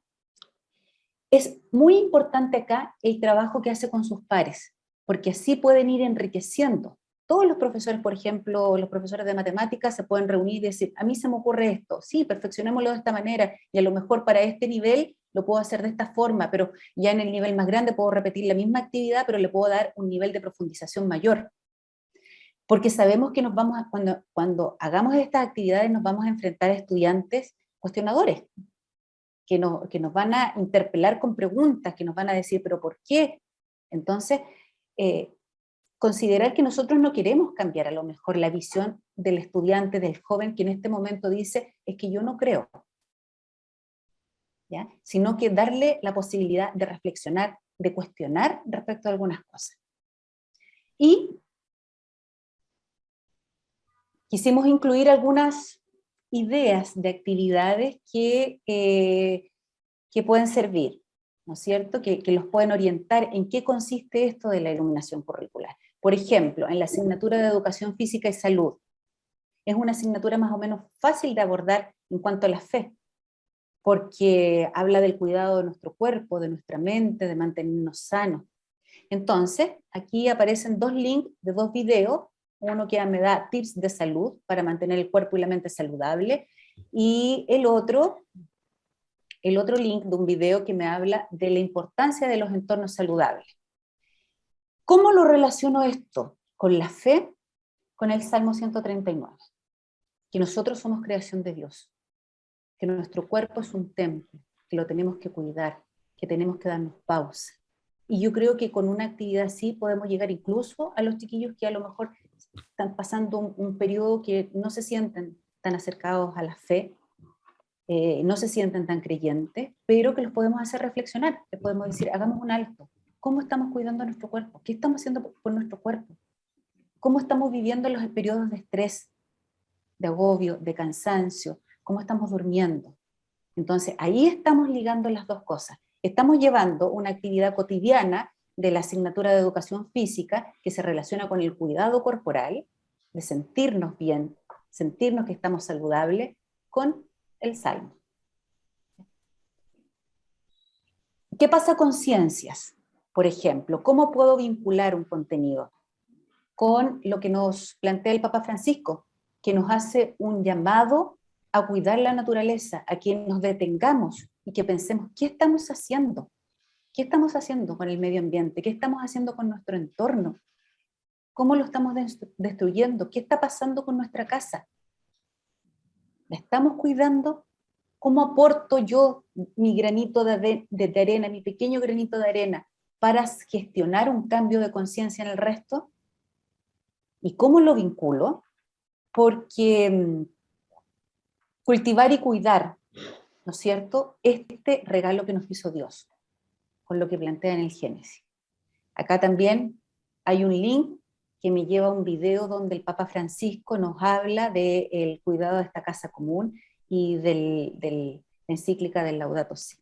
Es muy importante acá el trabajo que hace con sus pares, porque así pueden ir enriqueciendo. Todos los profesores, por ejemplo, los profesores de matemáticas se pueden reunir y decir, a mí se me ocurre esto, sí, perfeccionémoslo de esta manera, y a lo mejor para este nivel lo puedo hacer de esta forma, pero ya en el nivel más grande puedo repetir la misma actividad, pero le puedo dar un nivel de profundización mayor. Porque sabemos que cuando hagamos estas actividades nos vamos a enfrentar a estudiantes cuestionadores, que nos van a interpelar con preguntas, que nos van a decir, ¿pero por qué? Entonces, considerar que nosotros no queremos cambiar a lo mejor la visión del estudiante, del joven que en este momento dice, es que yo no creo, ¿ya? Sino que darle la posibilidad de reflexionar, de cuestionar respecto a algunas cosas. Y quisimos incluir algunas ideas de actividades que pueden servir, ¿no es cierto? Que los pueden orientar en qué consiste esto de la iluminación curricular. Por ejemplo, en la asignatura de Educación Física y Salud, es una asignatura más o menos fácil de abordar en cuanto a la fe, porque habla del cuidado de nuestro cuerpo, de nuestra mente, de mantenernos sanos. Entonces, aquí aparecen 2 links de 2 videos, uno que me da tips de salud para mantener el cuerpo y la mente saludable, y el otro link de un video que me habla de la importancia de los entornos saludables. ¿Cómo lo relaciono esto con la fe? Con el Salmo 139, que nosotros somos creación de Dios, que nuestro cuerpo es un templo, que lo tenemos que cuidar, que tenemos que darnos pausa. Y yo creo que con una actividad así podemos llegar incluso a los chiquillos que a lo mejor están pasando un periodo que no se sienten tan acercados a la fe, no se sienten tan creyentes, pero que los podemos hacer reflexionar, les podemos decir, hagamos un alto. ¿Cómo estamos cuidando nuestro cuerpo? ¿Qué estamos haciendo por nuestro cuerpo? ¿Cómo estamos viviendo los periodos de estrés, de agobio, de cansancio? ¿Cómo estamos durmiendo? Entonces, ahí estamos ligando las dos cosas. Estamos llevando una actividad cotidiana de la asignatura de Educación Física que se relaciona con el cuidado corporal, de sentirnos bien, sentirnos que estamos saludables, con el Salmo. ¿Qué pasa con ciencias? Por ejemplo, ¿cómo puedo vincular un contenido con lo que nos plantea el Papa Francisco, que nos hace un llamado a cuidar la naturaleza, a que nos detengamos y que pensemos, ¿qué estamos haciendo? ¿Qué estamos haciendo con el medio ambiente? ¿Qué estamos haciendo con nuestro entorno? ¿Cómo lo estamos destruyendo? ¿Qué está pasando con nuestra casa? ¿La estamos cuidando? ¿Cómo aporto yo mi granito de arena, mi pequeño granito de arena, para gestionar un cambio de conciencia en el resto? ¿Y cómo lo vinculo? Porque cultivar y cuidar, ¿no es cierto?, este regalo que nos hizo Dios, con lo que plantea en el Génesis. Acá también hay un link que me lleva a un video donde el Papa Francisco nos habla del cuidado de esta casa común y de la encíclica del Laudato Si.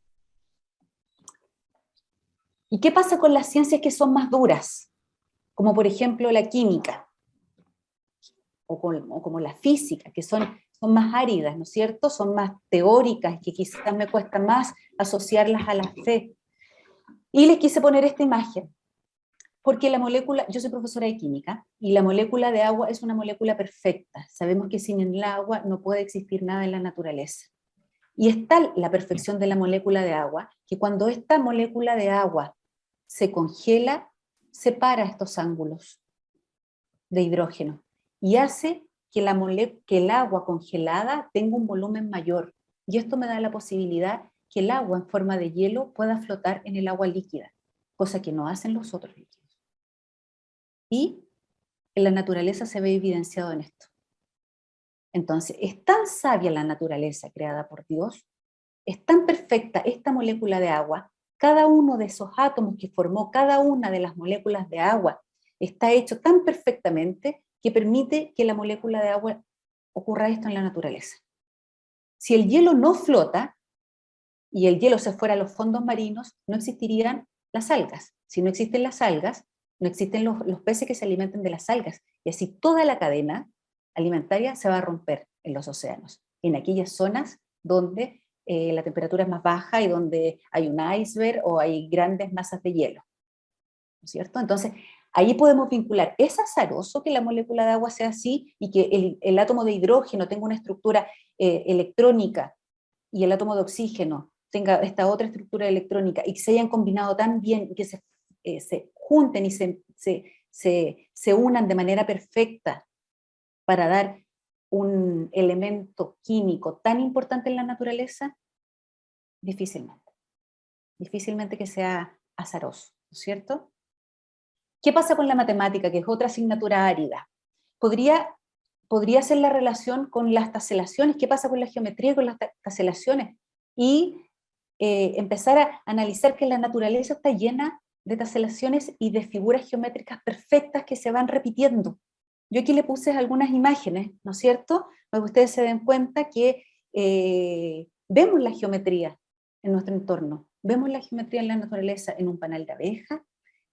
¿Y qué pasa con las ciencias que son más duras? Como por ejemplo la química, o como la física, que son más áridas, ¿no es cierto? Son más teóricas, que quizás me cuesta más asociarlas a la fe. Y les quise poner esta imagen, porque la molécula, yo soy profesora de química, y la molécula de agua es una molécula perfecta. Sabemos que sin el agua no puede existir nada en la naturaleza. Y es tal la perfección de la molécula de agua, que cuando esta molécula de agua se congela, separa estos ángulos de hidrógeno, y hace que el agua congelada tenga un volumen mayor. Y esto me da la posibilidad que el agua en forma de hielo pueda flotar en el agua líquida, cosa que no hacen los otros líquidos. Y en la naturaleza se ve evidenciado en esto. Entonces, es tan sabia la naturaleza creada por Dios, es tan perfecta esta molécula de agua, cada uno de esos átomos que formó cada una de las moléculas de agua está hecho tan perfectamente que permite que la molécula de agua ocurra esto en la naturaleza. Si el hielo no flota, y el hielo se fuera a los fondos marinos, no existirían las algas. Si no existen las algas, no existen los peces que se alimenten de las algas. Y así toda la cadena alimentaria se va a romper en los océanos, en aquellas zonas donde la temperatura es más baja y donde hay un iceberg o hay grandes masas de hielo, ¿no es cierto? Entonces, ahí podemos vincular, ¿es azaroso que la molécula de agua sea así y que el átomo de hidrógeno tenga una estructura electrónica y el átomo de oxígeno tenga esta otra estructura electrónica y que se hayan combinado tan bien y que se junten y se unan de manera perfecta para dar un elemento químico tan importante en la naturaleza, difícilmente que sea azaroso, ¿no es cierto? ¿Qué pasa con la matemática, que es otra asignatura árida? Podría ser la relación con las taselaciones. ¿Qué pasa con la geometría y con las taselaciones? Y empezar a analizar que la naturaleza está llena de taselaciones y de figuras geométricas perfectas que se van repitiendo. Yo aquí le puse algunas imágenes, ¿no es cierto? Para que ustedes se den cuenta que vemos la geometría en nuestro entorno. Vemos la geometría en la naturaleza en un panal de abeja,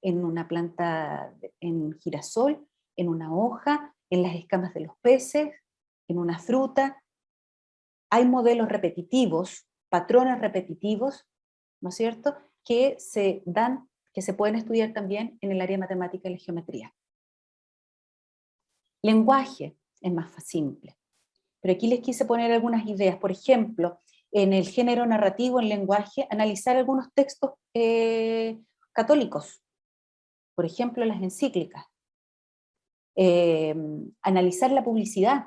en una planta, en girasol, en una hoja, en las escamas de los peces, en una fruta. Hay modelos repetitivos, patrones repetitivos, ¿no es cierto?, que se pueden estudiar también en el área de matemática y la geometría. Lenguaje es más simple, pero aquí les quise poner algunas ideas. Por ejemplo, en el género narrativo, en lenguaje, analizar algunos textos católicos, por ejemplo, las encíclicas. Analizar la publicidad.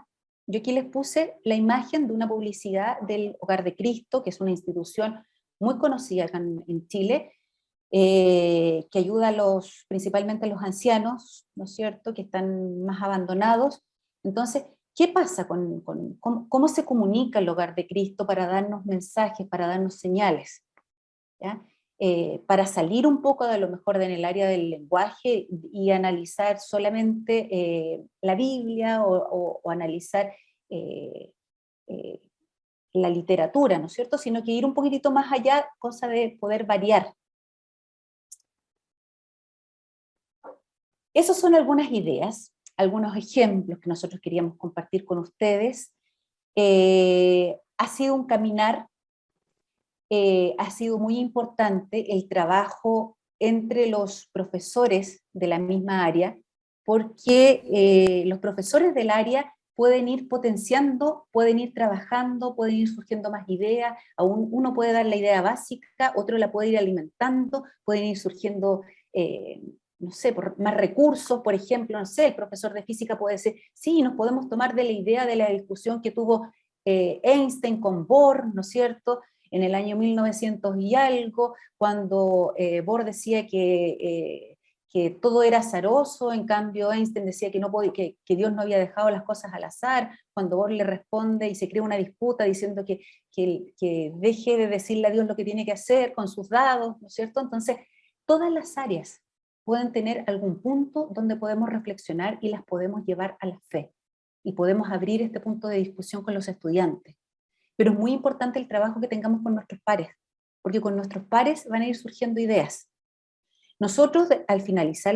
Yo aquí les puse la imagen de una publicidad del Hogar de Cristo, que es una institución muy conocida acá en Chile, que ayuda principalmente a los ancianos, ¿no es cierto?, que están más abandonados. Entonces, ¿qué pasa cómo se comunica el Hogar de Cristo para darnos mensajes, para darnos señales? ¿Ya? Para salir un poco de lo mejor en el área del lenguaje y analizar solamente la Biblia o analizar la literatura, ¿no es cierto?, sino que ir un poquitito más allá, cosa de poder variar. Esas son algunas ideas, algunos ejemplos que nosotros queríamos compartir con ustedes. Ha sido un caminar, ha sido muy importante el trabajo entre los profesores de la misma área, porque los profesores del área pueden ir potenciando, pueden ir trabajando, pueden ir surgiendo más ideas. Uno puede dar la idea básica, otro la puede ir alimentando, pueden ir surgiendo no sé, más recursos. Por ejemplo, no sé, el profesor de física puede decir, sí, nos podemos tomar de la idea de la discusión que tuvo Einstein con Bohr, ¿no es cierto?, en el año 1900 y algo, cuando Bohr decía que todo era azaroso, en cambio Einstein decía que Dios no había dejado las cosas al azar, cuando Bohr le responde y se crea una disputa diciendo que deje de decirle a Dios lo que tiene que hacer con sus dados, ¿no es cierto? Entonces, todas las áreas pueden tener algún punto donde podemos reflexionar y las podemos llevar a la fe, y podemos abrir este punto de discusión con los estudiantes. Pero es muy importante el trabajo que tengamos con nuestros pares, porque con nuestros pares van a ir surgiendo ideas. Nosotros, al finalizar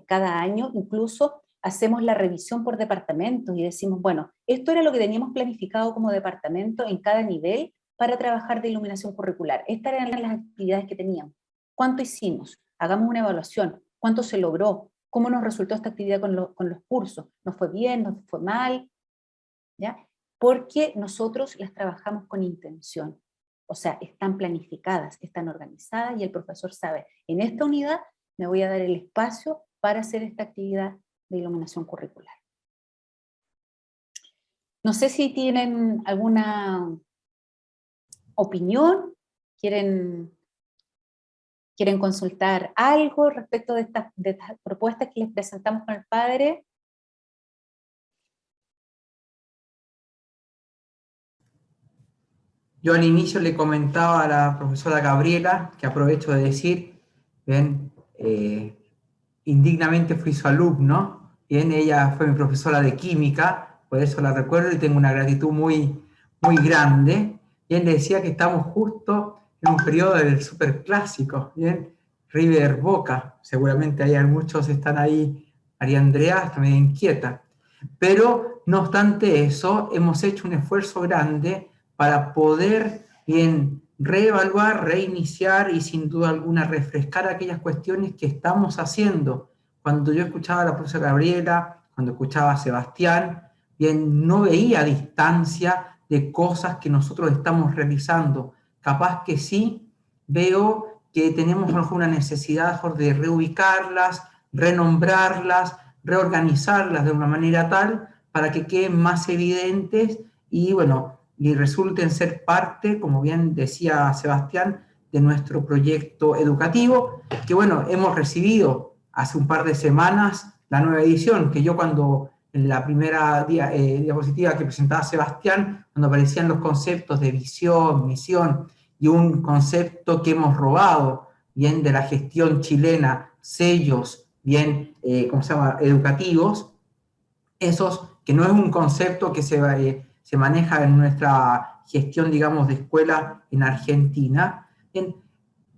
cada año, incluso hacemos la revisión por departamentos y decimos, bueno, esto era lo que teníamos planificado como departamento en cada nivel para trabajar de iluminación curricular. Estas eran las actividades que teníamos. ¿Cuánto hicimos? Hagamos una evaluación. ¿Cuánto se logró? ¿Cómo nos resultó esta actividad con los cursos? ¿Nos fue bien? ¿Nos fue mal? ¿Ya? Porque nosotros las trabajamos con intención. O sea, están planificadas, están organizadas y el profesor sabe, en esta unidad me voy a dar el espacio para hacer esta actividad de iluminación curricular. No sé si tienen alguna opinión, quieren consultar algo respecto de estas propuestas que les presentamos con el padre. Yo al inicio le comentaba a la profesora Gabriela, que aprovecho de decir, bien, indignamente fui su alumno, bien, ella fue mi profesora de química, por eso la recuerdo y tengo una gratitud muy, muy grande. Bien, le decía que estamos justo en un periodo del superclásico, bien, River Boca, seguramente hay muchos están ahí, María Andrea está medio inquieta, pero no obstante eso, hemos hecho un esfuerzo grande para poder bien reevaluar, reiniciar y sin duda alguna refrescar aquellas cuestiones que estamos haciendo. Cuando yo escuchaba a la profesora Gabriela, cuando escuchaba a Sebastián, bien, no veía distancia de cosas que nosotros estamos realizando. capaz que sí veo que tenemos a lo mejor una necesidad a lo mejor de reubicarlas, renombrarlas, reorganizarlas de una manera tal para que queden más evidentes y, bueno, y resulten ser parte, como bien decía Sebastián, de nuestro proyecto educativo, que, bueno, hemos recibido hace un par de semanas la nueva edición, que yo cuando en la primera diapositiva que presentaba Sebastián, cuando aparecían los conceptos de visión, misión, y un concepto que hemos robado, bien, de la gestión chilena, sellos, bien, ¿cómo se llama?, educativos, esos, que no es un concepto que se maneja en nuestra gestión, digamos, de escuela en Argentina,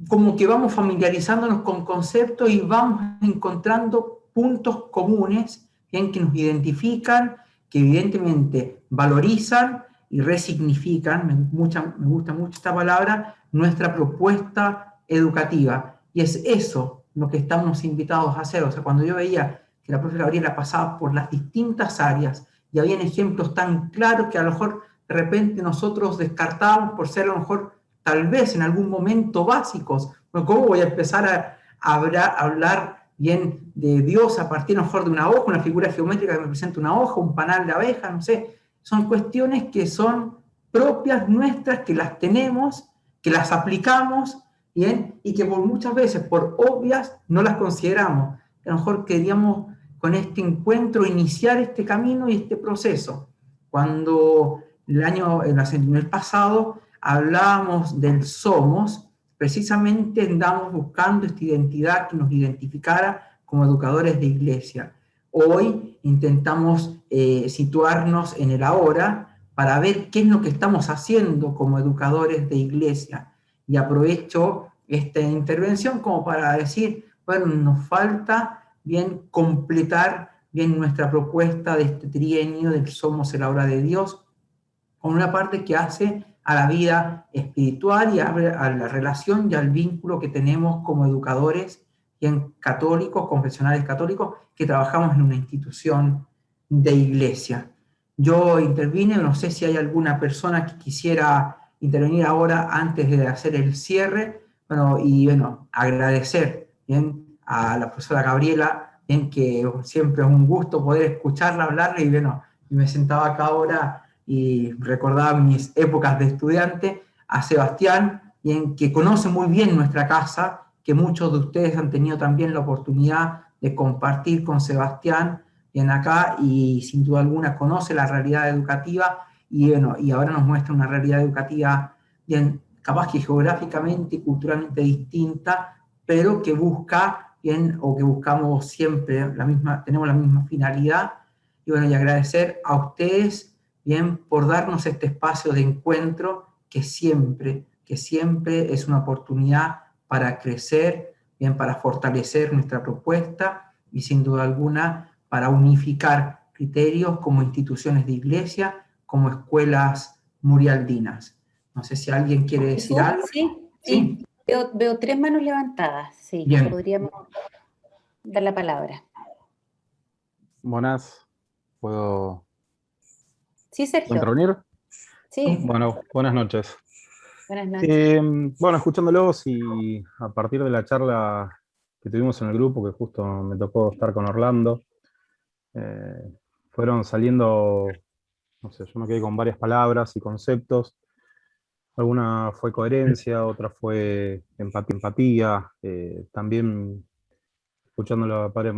como que vamos familiarizándonos con conceptos y vamos encontrando puntos comunes, bien, que nos identifican, que evidentemente valorizan y resignifican, me gusta mucho esta palabra, nuestra propuesta educativa. Y es eso lo que estamos invitados a hacer. O sea, cuando yo veía que la profesora Gabriela pasaba por las distintas áreas y habían ejemplos tan claros que a lo mejor de repente nosotros descartábamos por ser a lo mejor tal vez en algún momento básicos. Bueno, ¿cómo voy a empezar a hablar bien de Dios a partir a lo mejor de una hoja, una figura geométrica que me presenta una hoja, un panal de abejas, no sé? Son cuestiones que son propias nuestras, que las tenemos, que las aplicamos, ¿bien? Y que por muchas veces, por obvias, no las consideramos. A lo mejor queríamos con este encuentro iniciar este camino y este proceso. Cuando en el pasado hablábamos del somos, precisamente andamos buscando esta identidad que nos identificara como educadores de iglesia. Hoy intentamos situarnos en el ahora para ver qué es lo que estamos haciendo como educadores de iglesia. Y aprovecho esta intervención como para decir, bueno, nos falta bien completar bien nuestra propuesta de este trienio del Somos el Obra de Dios, con una parte que hace a la vida espiritual y a la relación y al vínculo que tenemos como educadores bien católicos, confesionales católicos, que trabajamos en una institución de iglesia. Yo intervine, no sé si hay alguna persona que quisiera intervenir ahora antes de hacer el cierre, agradecer bien a la profesora Gabriela, bien, que siempre es un gusto poder escucharla, hablarle, y me sentaba acá ahora y recordaba mis épocas de estudiante, a Sebastián, bien, que conoce muy bien nuestra casa, que muchos de ustedes han tenido también la oportunidad de compartir con Sebastián bien acá, y sin duda alguna conoce la realidad educativa, y ahora nos muestra una realidad educativa bien, capaz que geográficamente y culturalmente distinta, pero que busca bien, o que buscamos siempre tenemos la misma finalidad, y agradecer a ustedes bien por darnos este espacio de encuentro que siempre es una oportunidad para crecer, bien, para fortalecer nuestra propuesta y sin duda alguna para unificar criterios como instituciones de iglesia, como escuelas murialdinas. No sé si alguien quiere decir algo. Sí. Veo 3 manos levantadas. Sí, bien. Podríamos dar la palabra. Buenas, ¿puedo Sergio. intervenir? Sí. Bueno, buenas noches. Buenas noches. Escuchándolos y a partir de la charla que tuvimos en el grupo, que justo me tocó estar con Orlando, fueron saliendo, no sé, yo me quedé con varias palabras y conceptos. Alguna fue coherencia, otra fue empatía. También escuchándolo al padre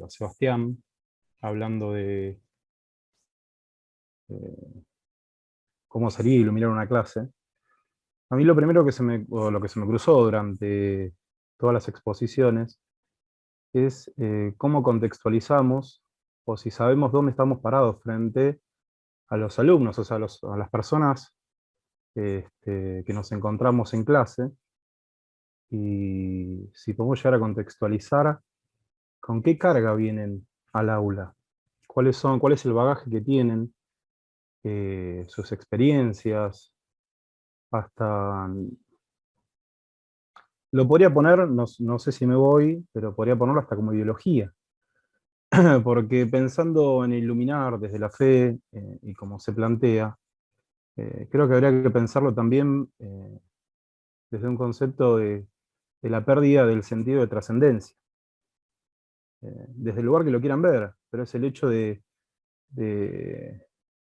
Sebastián, hablando de cómo sería iluminar una clase. A mí lo primero que se me cruzó durante todas las exposiciones es cómo contextualizamos, o si sabemos dónde estamos parados frente a los alumnos, o sea, a las personas que nos encontramos en clase, y si podemos llegar a contextualizar con qué carga vienen al aula, cuál es el bagaje que tienen, sus experiencias, hasta... Lo podría poner, no sé si me voy, pero podría ponerlo hasta como ideología. Porque pensando en iluminar desde la fe, y como se plantea, creo que habría que pensarlo también desde un concepto de la pérdida del sentido de trascendencia. Desde el lugar que lo quieran ver, pero es el hecho de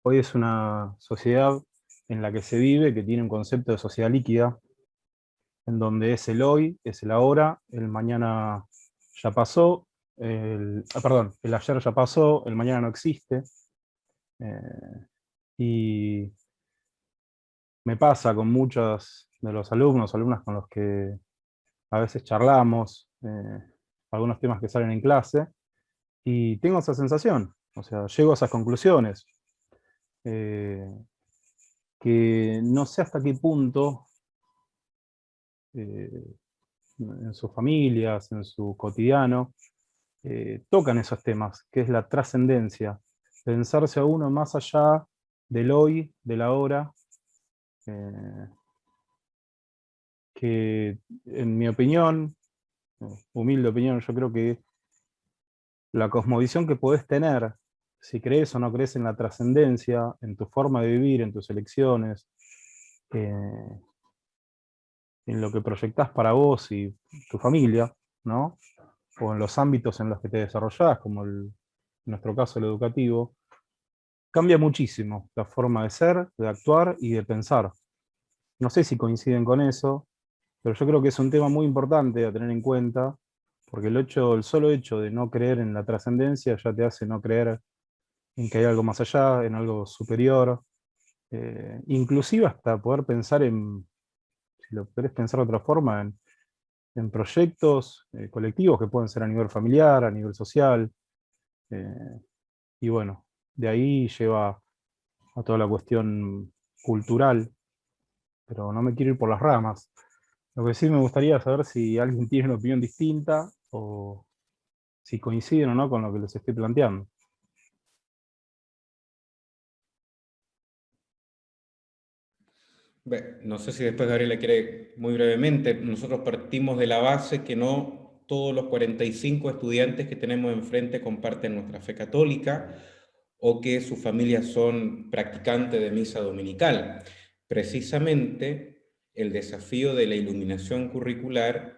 hoy es una sociedad en la que se vive, que tiene un concepto de sociedad líquida, en donde es el hoy, es el ahora, el mañana ya pasó, el ayer ya pasó, el mañana no existe. Y me pasa con muchos de los alumnos, alumnas con los que a veces charlamos, algunos temas que salen en clase, y tengo esa sensación, o sea, llego a esas conclusiones, que no sé hasta qué punto en sus familias, en su cotidiano, tocan esos temas, que es la trascendencia, pensarse a uno más allá del hoy, del ahora, que en mi opinión, humilde opinión, yo creo que la cosmovisión que podés tener, si crees o no crees en la trascendencia, en tu forma de vivir, en tus elecciones, en lo que proyectás para vos y tu familia, ¿no? O en los ámbitos en los que te desarrollás, como en nuestro caso el educativo, cambia muchísimo la forma de ser, de actuar y de pensar. No sé si coinciden con eso, pero yo creo que es un tema muy importante a tener en cuenta, porque el solo hecho de no creer en la trascendencia ya te hace no creer en que hay algo más allá, en algo superior, inclusive hasta poder pensar si lo querés pensar de otra forma, en proyectos colectivos que pueden ser a nivel familiar, a nivel social, y bueno, de ahí lleva a toda la cuestión cultural, pero no me quiero ir por las ramas. Lo que sí me gustaría saber si alguien tiene una opinión distinta o si coinciden o no con lo que les estoy planteando. No sé si después Gabriela quiere muy brevemente. Nosotros partimos de la base que no todos los 45 estudiantes que tenemos enfrente comparten nuestra fe católica o que sus familias son practicantes de misa dominical. Precisamente el desafío de la iluminación curricular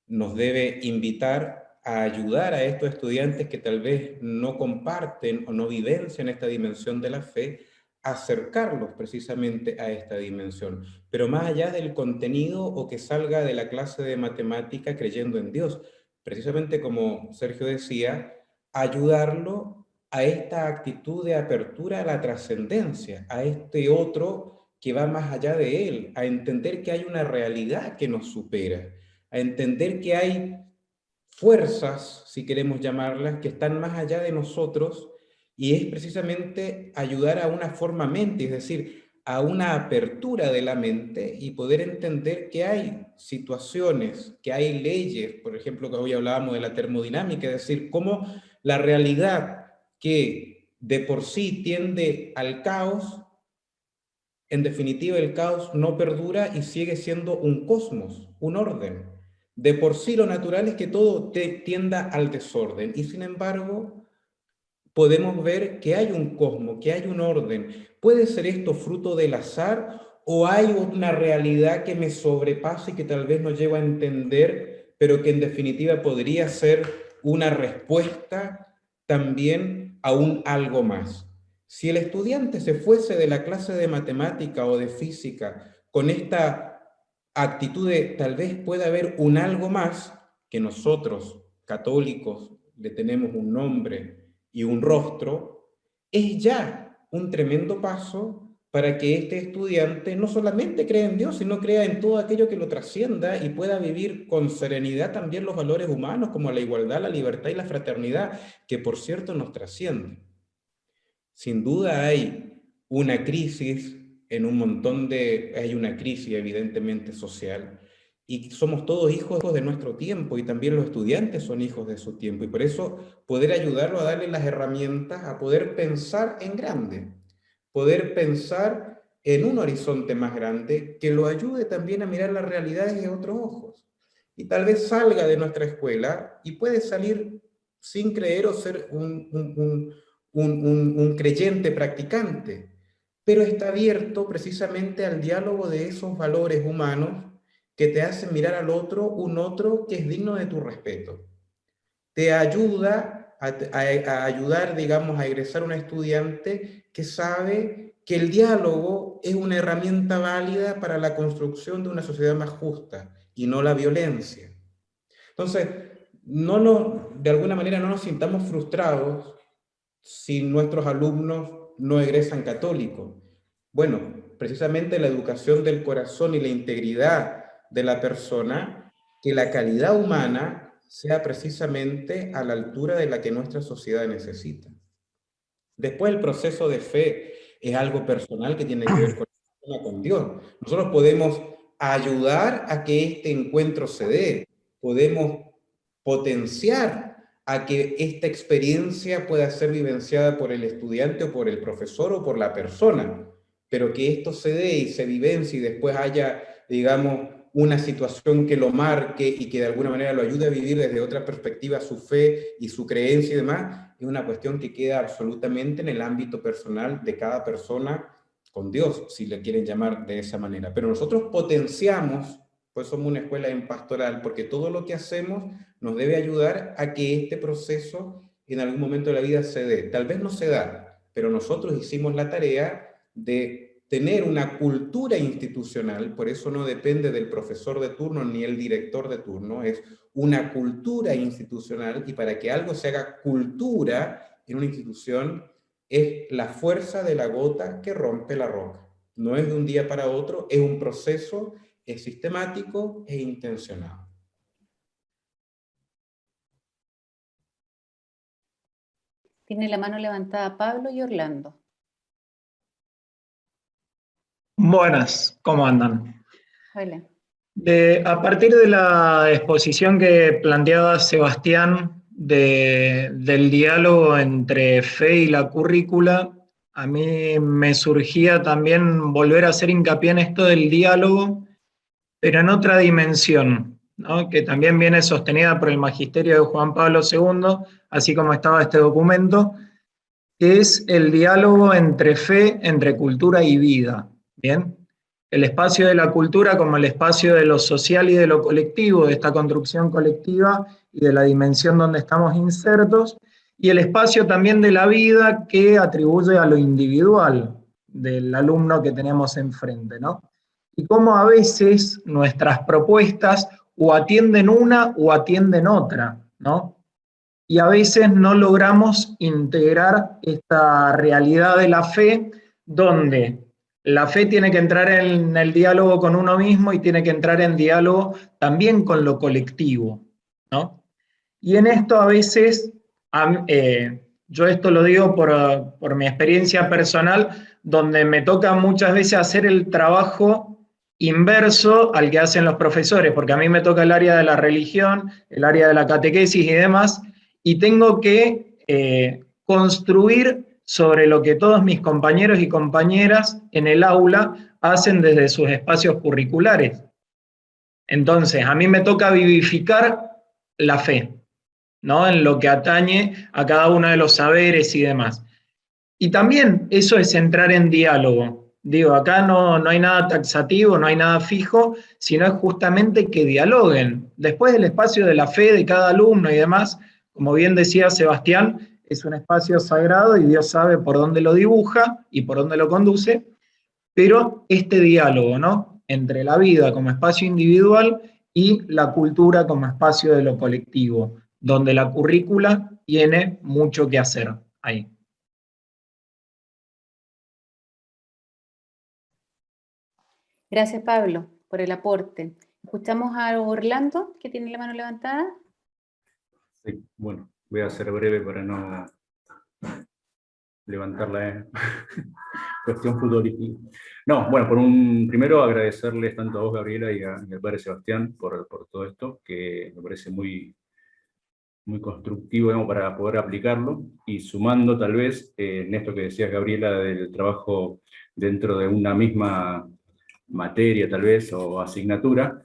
nos debe invitar a ayudar a estos estudiantes que tal vez no comparten o no vivencian esta dimensión de la fe, acercarlos precisamente a esta dimensión, pero más allá del contenido o que salga de la clase de matemática creyendo en Dios, precisamente como Sergio decía, ayudarlo a esta actitud de apertura a la trascendencia, a este otro que va más allá de él, a entender que hay una realidad que nos supera, a entender que hay fuerzas, si queremos llamarlas, que están más allá de nosotros, y es precisamente ayudar a una forma mente, es decir, a una apertura de la mente y poder entender que hay situaciones, que hay leyes, por ejemplo, que hoy hablábamos de la termodinámica, es decir, cómo la realidad que de por sí tiende al caos, en definitiva el caos no perdura y sigue siendo un cosmos, un orden. De por sí lo natural es que todo tienda al desorden y sin embargo podemos ver que hay un cosmos, que hay un orden. ¿Puede ser esto fruto del azar o hay una realidad que me sobrepasa y que tal vez no llego a entender, pero que en definitiva podría ser una respuesta también a un algo más? Si el estudiante se fuese de la clase de matemática o de física con esta actitud de tal vez pueda haber un algo más, que nosotros, católicos, le tenemos un nombre y un rostro, es ya un tremendo paso para que este estudiante no solamente crea en Dios, sino crea en todo aquello que lo trascienda y pueda vivir con serenidad también los valores humanos como la igualdad, la libertad y la fraternidad, que por cierto nos trascienden. Sin duda hay una crisis hay una crisis evidentemente social, y somos todos hijos de nuestro tiempo, y también los estudiantes son hijos de su tiempo, y por eso poder ayudarlo a darle las herramientas a poder pensar en grande, poder pensar en un horizonte más grande que lo ayude también a mirar las realidades de otros ojos. Y tal vez salga de nuestra escuela y puede salir sin creer o ser un creyente practicante, pero está abierto precisamente al diálogo de esos valores humanos que te hacen mirar al otro, un otro que es digno de tu respeto. Te ayuda a ayudar, digamos, a egresar un estudiante que sabe que el diálogo es una herramienta válida para la construcción de una sociedad más justa y no la violencia. Entonces, de alguna manera no nos sintamos frustrados si nuestros alumnos no egresan católicos. Bueno, precisamente la educación del corazón y la integridad de la persona, que la calidad humana sea precisamente a la altura de la que nuestra sociedad necesita. Después el proceso de fe es algo personal que tiene que ver con Dios. Nosotros podemos ayudar a que este encuentro se dé, podemos potenciar a que esta experiencia pueda ser vivenciada por el estudiante o por el profesor o por la persona, pero que esto se dé y se vivencie y después haya, digamos, una situación que lo marque y que de alguna manera lo ayude a vivir desde otra perspectiva su fe y su creencia y demás, es una cuestión que queda absolutamente en el ámbito personal de cada persona con Dios, si le quieren llamar de esa manera. Pero nosotros potenciamos, pues somos una escuela en pastoral, porque todo lo que hacemos nos debe ayudar a que este proceso en algún momento de la vida se dé. Tal vez no se da, pero nosotros hicimos la tarea de tener una cultura institucional, por eso no depende del profesor de turno ni el director de turno, es una cultura institucional, y para que algo se haga cultura en una institución es la fuerza de la gota que rompe la roca. No es de un día para otro, es un proceso, es sistemático e intencionado. Tiene la mano levantada Pablo y Orlando. Buenas, ¿cómo andan? Hola. A partir de la exposición que planteaba Sebastián del diálogo entre fe y la currícula, a mí me surgía también volver a hacer hincapié en esto del diálogo, pero en otra dimensión, ¿no? Que también viene sostenida por el magisterio de Juan Pablo II, así como estaba este documento, que es el diálogo entre fe, entre cultura y vida. Bien, el espacio de la cultura como el espacio de lo social y de lo colectivo, de esta construcción colectiva y de la dimensión donde estamos insertos, y el espacio también de la vida que atribuye a lo individual del alumno que tenemos enfrente, ¿no? Y cómo a veces nuestras propuestas o atienden una o atienden otra, ¿no? Y a veces no logramos integrar esta realidad de la fe, donde la fe tiene que entrar en el diálogo con uno mismo y tiene que entrar en diálogo también con lo colectivo, ¿no? Y en esto a veces, yo esto lo digo por mi experiencia personal, donde me toca muchas veces hacer el trabajo inverso al que hacen los profesores, porque a mí me toca el área de la religión, el área de la catequesis y demás, y tengo que construir sobre lo que todos mis compañeros y compañeras en el aula hacen desde sus espacios curriculares. Entonces, a mí me toca vivificar la fe, ¿no? En lo que atañe a cada uno de los saberes y demás. Y también eso es entrar en diálogo. Digo, acá no hay nada taxativo, no hay nada fijo, sino es justamente que dialoguen. Después del espacio de la fe de cada alumno y demás, como bien decía Sebastián, es un espacio sagrado y Dios sabe por dónde lo dibuja y por dónde lo conduce, pero este diálogo, ¿no? Entre la vida como espacio individual y la cultura como espacio de lo colectivo, donde la currícula tiene mucho que hacer ahí. Gracias, Pablo, por el aporte. Escuchamos a Orlando, que tiene la mano levantada. Sí, bueno, voy a ser breve para no levantar la cuestión futbolística. No, bueno, primero agradecerles tanto a vos, Gabriela, y al padre Sebastián por todo esto, que me parece muy, muy constructivo, digamos, para poder aplicarlo, y sumando tal vez en esto que decías, Gabriela, del trabajo dentro de una misma materia tal vez, o asignatura,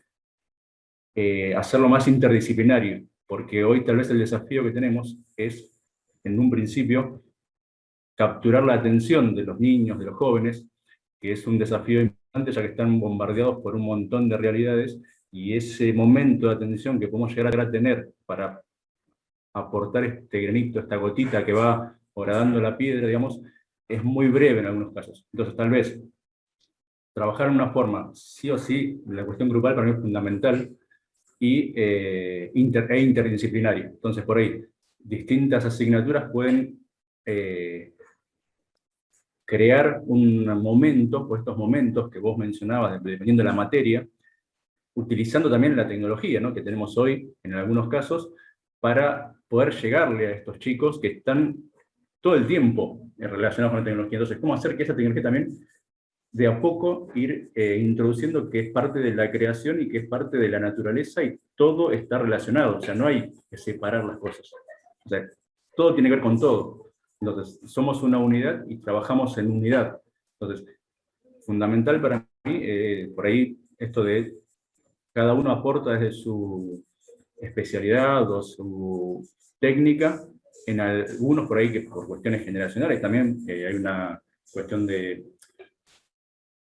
hacerlo más interdisciplinario, porque hoy tal vez el desafío que tenemos es, en un principio, capturar la atención de los niños, de los jóvenes, que es un desafío importante ya que están bombardeados por un montón de realidades, y ese momento de atención que podemos llegar a tener para aportar este granito, esta gotita que va horadando la piedra, digamos, es muy breve en algunos casos. Entonces, tal vez, trabajar en una forma, sí o sí, la cuestión grupal para mí es fundamental, y interdisciplinaria. Entonces, por ahí, distintas asignaturas pueden crear un momento, o estos momentos que vos mencionabas, dependiendo de la materia, utilizando también la tecnología, ¿no?, que tenemos hoy, en algunos casos, para poder llegarle a estos chicos que están todo el tiempo relacionados con la tecnología. Entonces, ¿cómo hacer que esa tecnología también, de a poco, ir introduciendo que es parte de la creación y que es parte de la naturaleza, y todo está relacionado? O sea, no hay que separar las cosas. O sea, todo tiene que ver con todo. Entonces, somos una unidad y trabajamos en unidad. Entonces, fundamental para mí, por ahí, esto de cada uno aporta desde su especialidad o su técnica, en algunos por ahí que por cuestiones generacionales también hay una cuestión de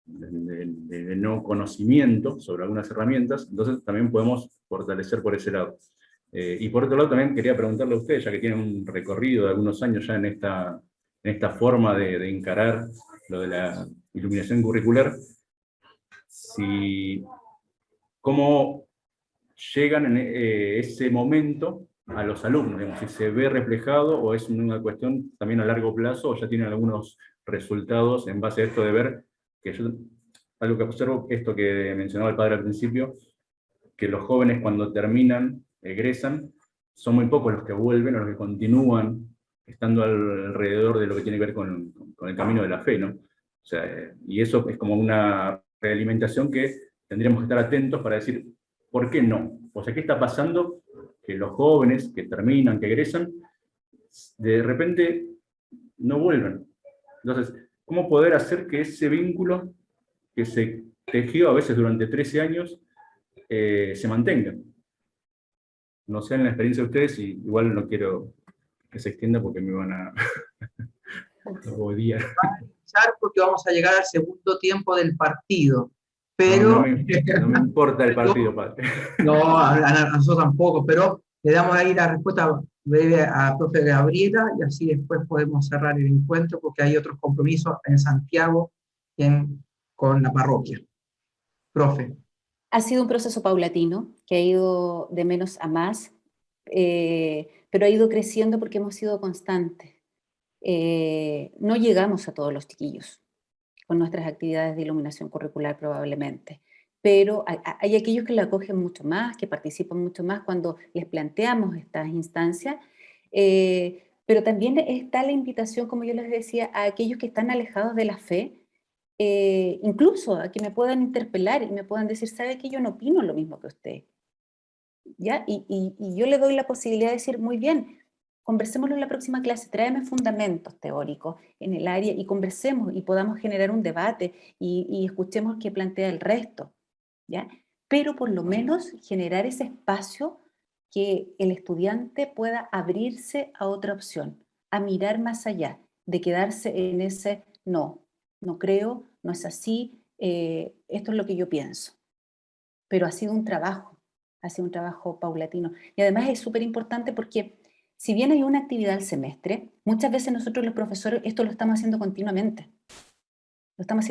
no conocimiento sobre algunas herramientas, entonces también podemos fortalecer por ese lado. Y por otro lado también quería preguntarle a ustedes, ya que tienen un recorrido de algunos años ya en esta forma de encarar lo de la iluminación curricular, cómo llegan en ese momento a los alumnos, digamos, si se ve reflejado o es una cuestión también a largo plazo, o ya tienen algunos resultados en base a esto de ver, que yo, algo que observo, esto que mencionaba el padre al principio, que los jóvenes cuando terminan, egresan, son muy pocos los que vuelven o los que continúan estando alrededor de lo que tiene que ver con el camino de la fe, ¿no? O sea, y eso es como una realimentación que tendríamos que estar atentos para decir, ¿por qué no? O sea, ¿qué está pasando? Que los jóvenes que terminan, que egresan, de repente no vuelven. Entonces, ¿cómo poder hacer que ese vínculo que se tejió a veces durante 13 años se mantenga? No sé en la experiencia de ustedes, y igual no quiero que se extienda porque me van a odiar. Porque vamos a llegar al segundo tiempo del partido. Pero, no me importa el partido, padre. No, a nosotros tampoco, pero le damos ahí la respuesta breve a profe Gabriela, y así después podemos cerrar el encuentro, porque hay otros compromisos en Santiago con la parroquia. Profe. Ha sido un proceso paulatino, que ha ido de menos a más, pero ha ido creciendo porque hemos sido constantes. No llegamos a todos los chiquillos con nuestras actividades de iluminación curricular probablemente, pero hay aquellos que la acogen mucho más, que participan mucho más cuando les planteamos estas instancias, pero también está la invitación, como yo les decía, a aquellos que están alejados de la fe, incluso a que me puedan interpelar y me puedan decir, ¿sabe que yo no opino lo mismo que usted? ¿Ya? Y yo le doy la posibilidad de decir, muy bien, conversémoslo en la próxima clase, tráeme fundamentos teóricos en el área y conversemos y podamos generar un debate y escuchemos qué plantea el resto, ¿ya? Pero por lo menos generar ese espacio que el estudiante pueda abrirse a otra opción, a mirar más allá, de quedarse en ese no creo, no es así, esto es lo que yo pienso. Pero ha sido un trabajo paulatino. Y además es súper importante porque si bien hay una actividad al semestre, muchas veces nosotros los profesores esto lo estamos haciendo continuamente. Estamos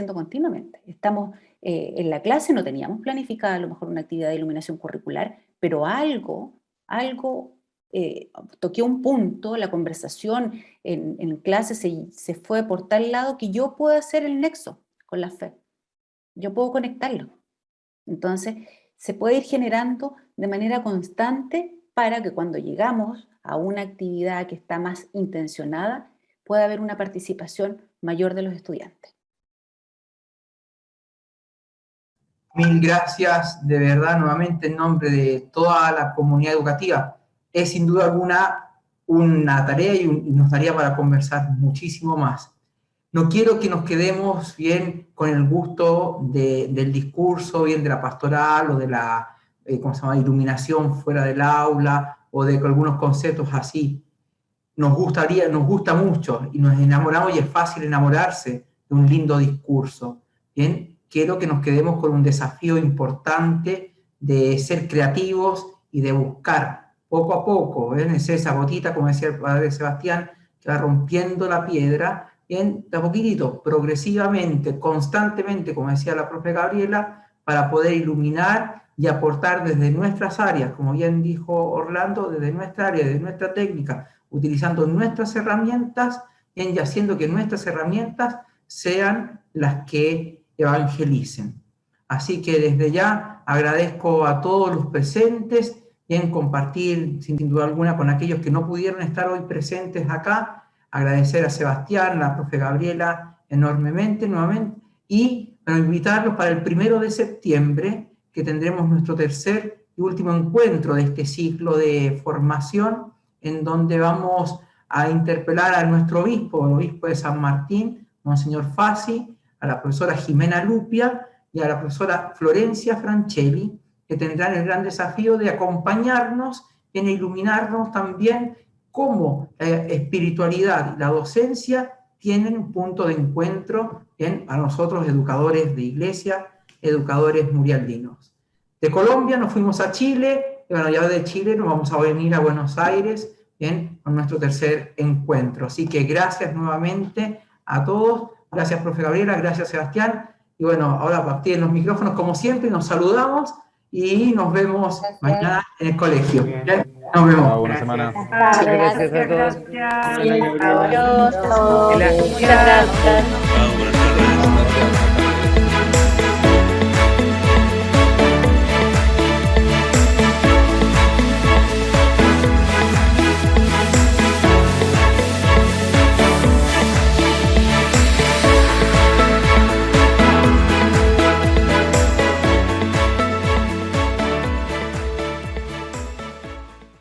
en la clase, no teníamos planificada a lo mejor una actividad de iluminación curricular, pero algo toqué un punto, la conversación en clase se fue por tal lado que yo puedo hacer el nexo con la fe. Yo puedo conectarlo. Entonces, se puede ir generando de manera constante para que cuando llegamos a una actividad que está más intencionada, pueda haber una participación mayor de los estudiantes. Mil gracias, de verdad, nuevamente en nombre de toda la comunidad educativa. Es sin duda alguna una tarea y nos daría para conversar muchísimo más. No quiero que nos quedemos bien con el gusto del discurso, bien de la pastoral o de la iluminación fuera del aula o de algunos conceptos así. nos gusta mucho y nos enamoramos y es fácil enamorarse de un lindo discurso. Bien, quiero que nos quedemos con un desafío importante de ser creativos y de buscar poco a poco, ¿ven? Es esa gotita, como decía el padre Sebastián, que va rompiendo la piedra, bien, de a poquitito, progresivamente, constantemente, como decía la profe Gabriela, para poder iluminar y aportar desde nuestras áreas, como bien dijo Orlando, desde nuestra área, desde nuestra técnica, utilizando nuestras herramientas, bien, y haciendo que nuestras herramientas sean las que evangelicen. Así que desde ya agradezco a todos los presentes y en compartir sin duda alguna con aquellos que no pudieron estar hoy presentes acá, agradecer a Sebastián, a la profe Gabriela enormemente nuevamente y invitarlos para el 1 de septiembre que tendremos nuestro tercer y último encuentro de este ciclo de formación en donde vamos a interpelar a nuestro obispo, el obispo de San Martín, Monseñor Fassi, a la profesora Jimena Lupia y a la profesora Florencia Francelli, que tendrán el gran desafío de acompañarnos en iluminarnos también cómo la espiritualidad y la docencia tienen un punto de encuentro a nosotros educadores de iglesia, educadores murialdinos. De Colombia nos fuimos a Chile, y bueno, ya de Chile nos vamos a venir a Buenos Aires, con nuestro tercer encuentro. Así que gracias nuevamente a todos, gracias profe Gabriela, gracias Sebastián, y bueno, ahora a partir de los micrófonos como siempre nos saludamos y nos vemos mañana en el colegio. Bien, nos vemos. Buena semana. Gracias a todos. Adiós. Muchas gracias.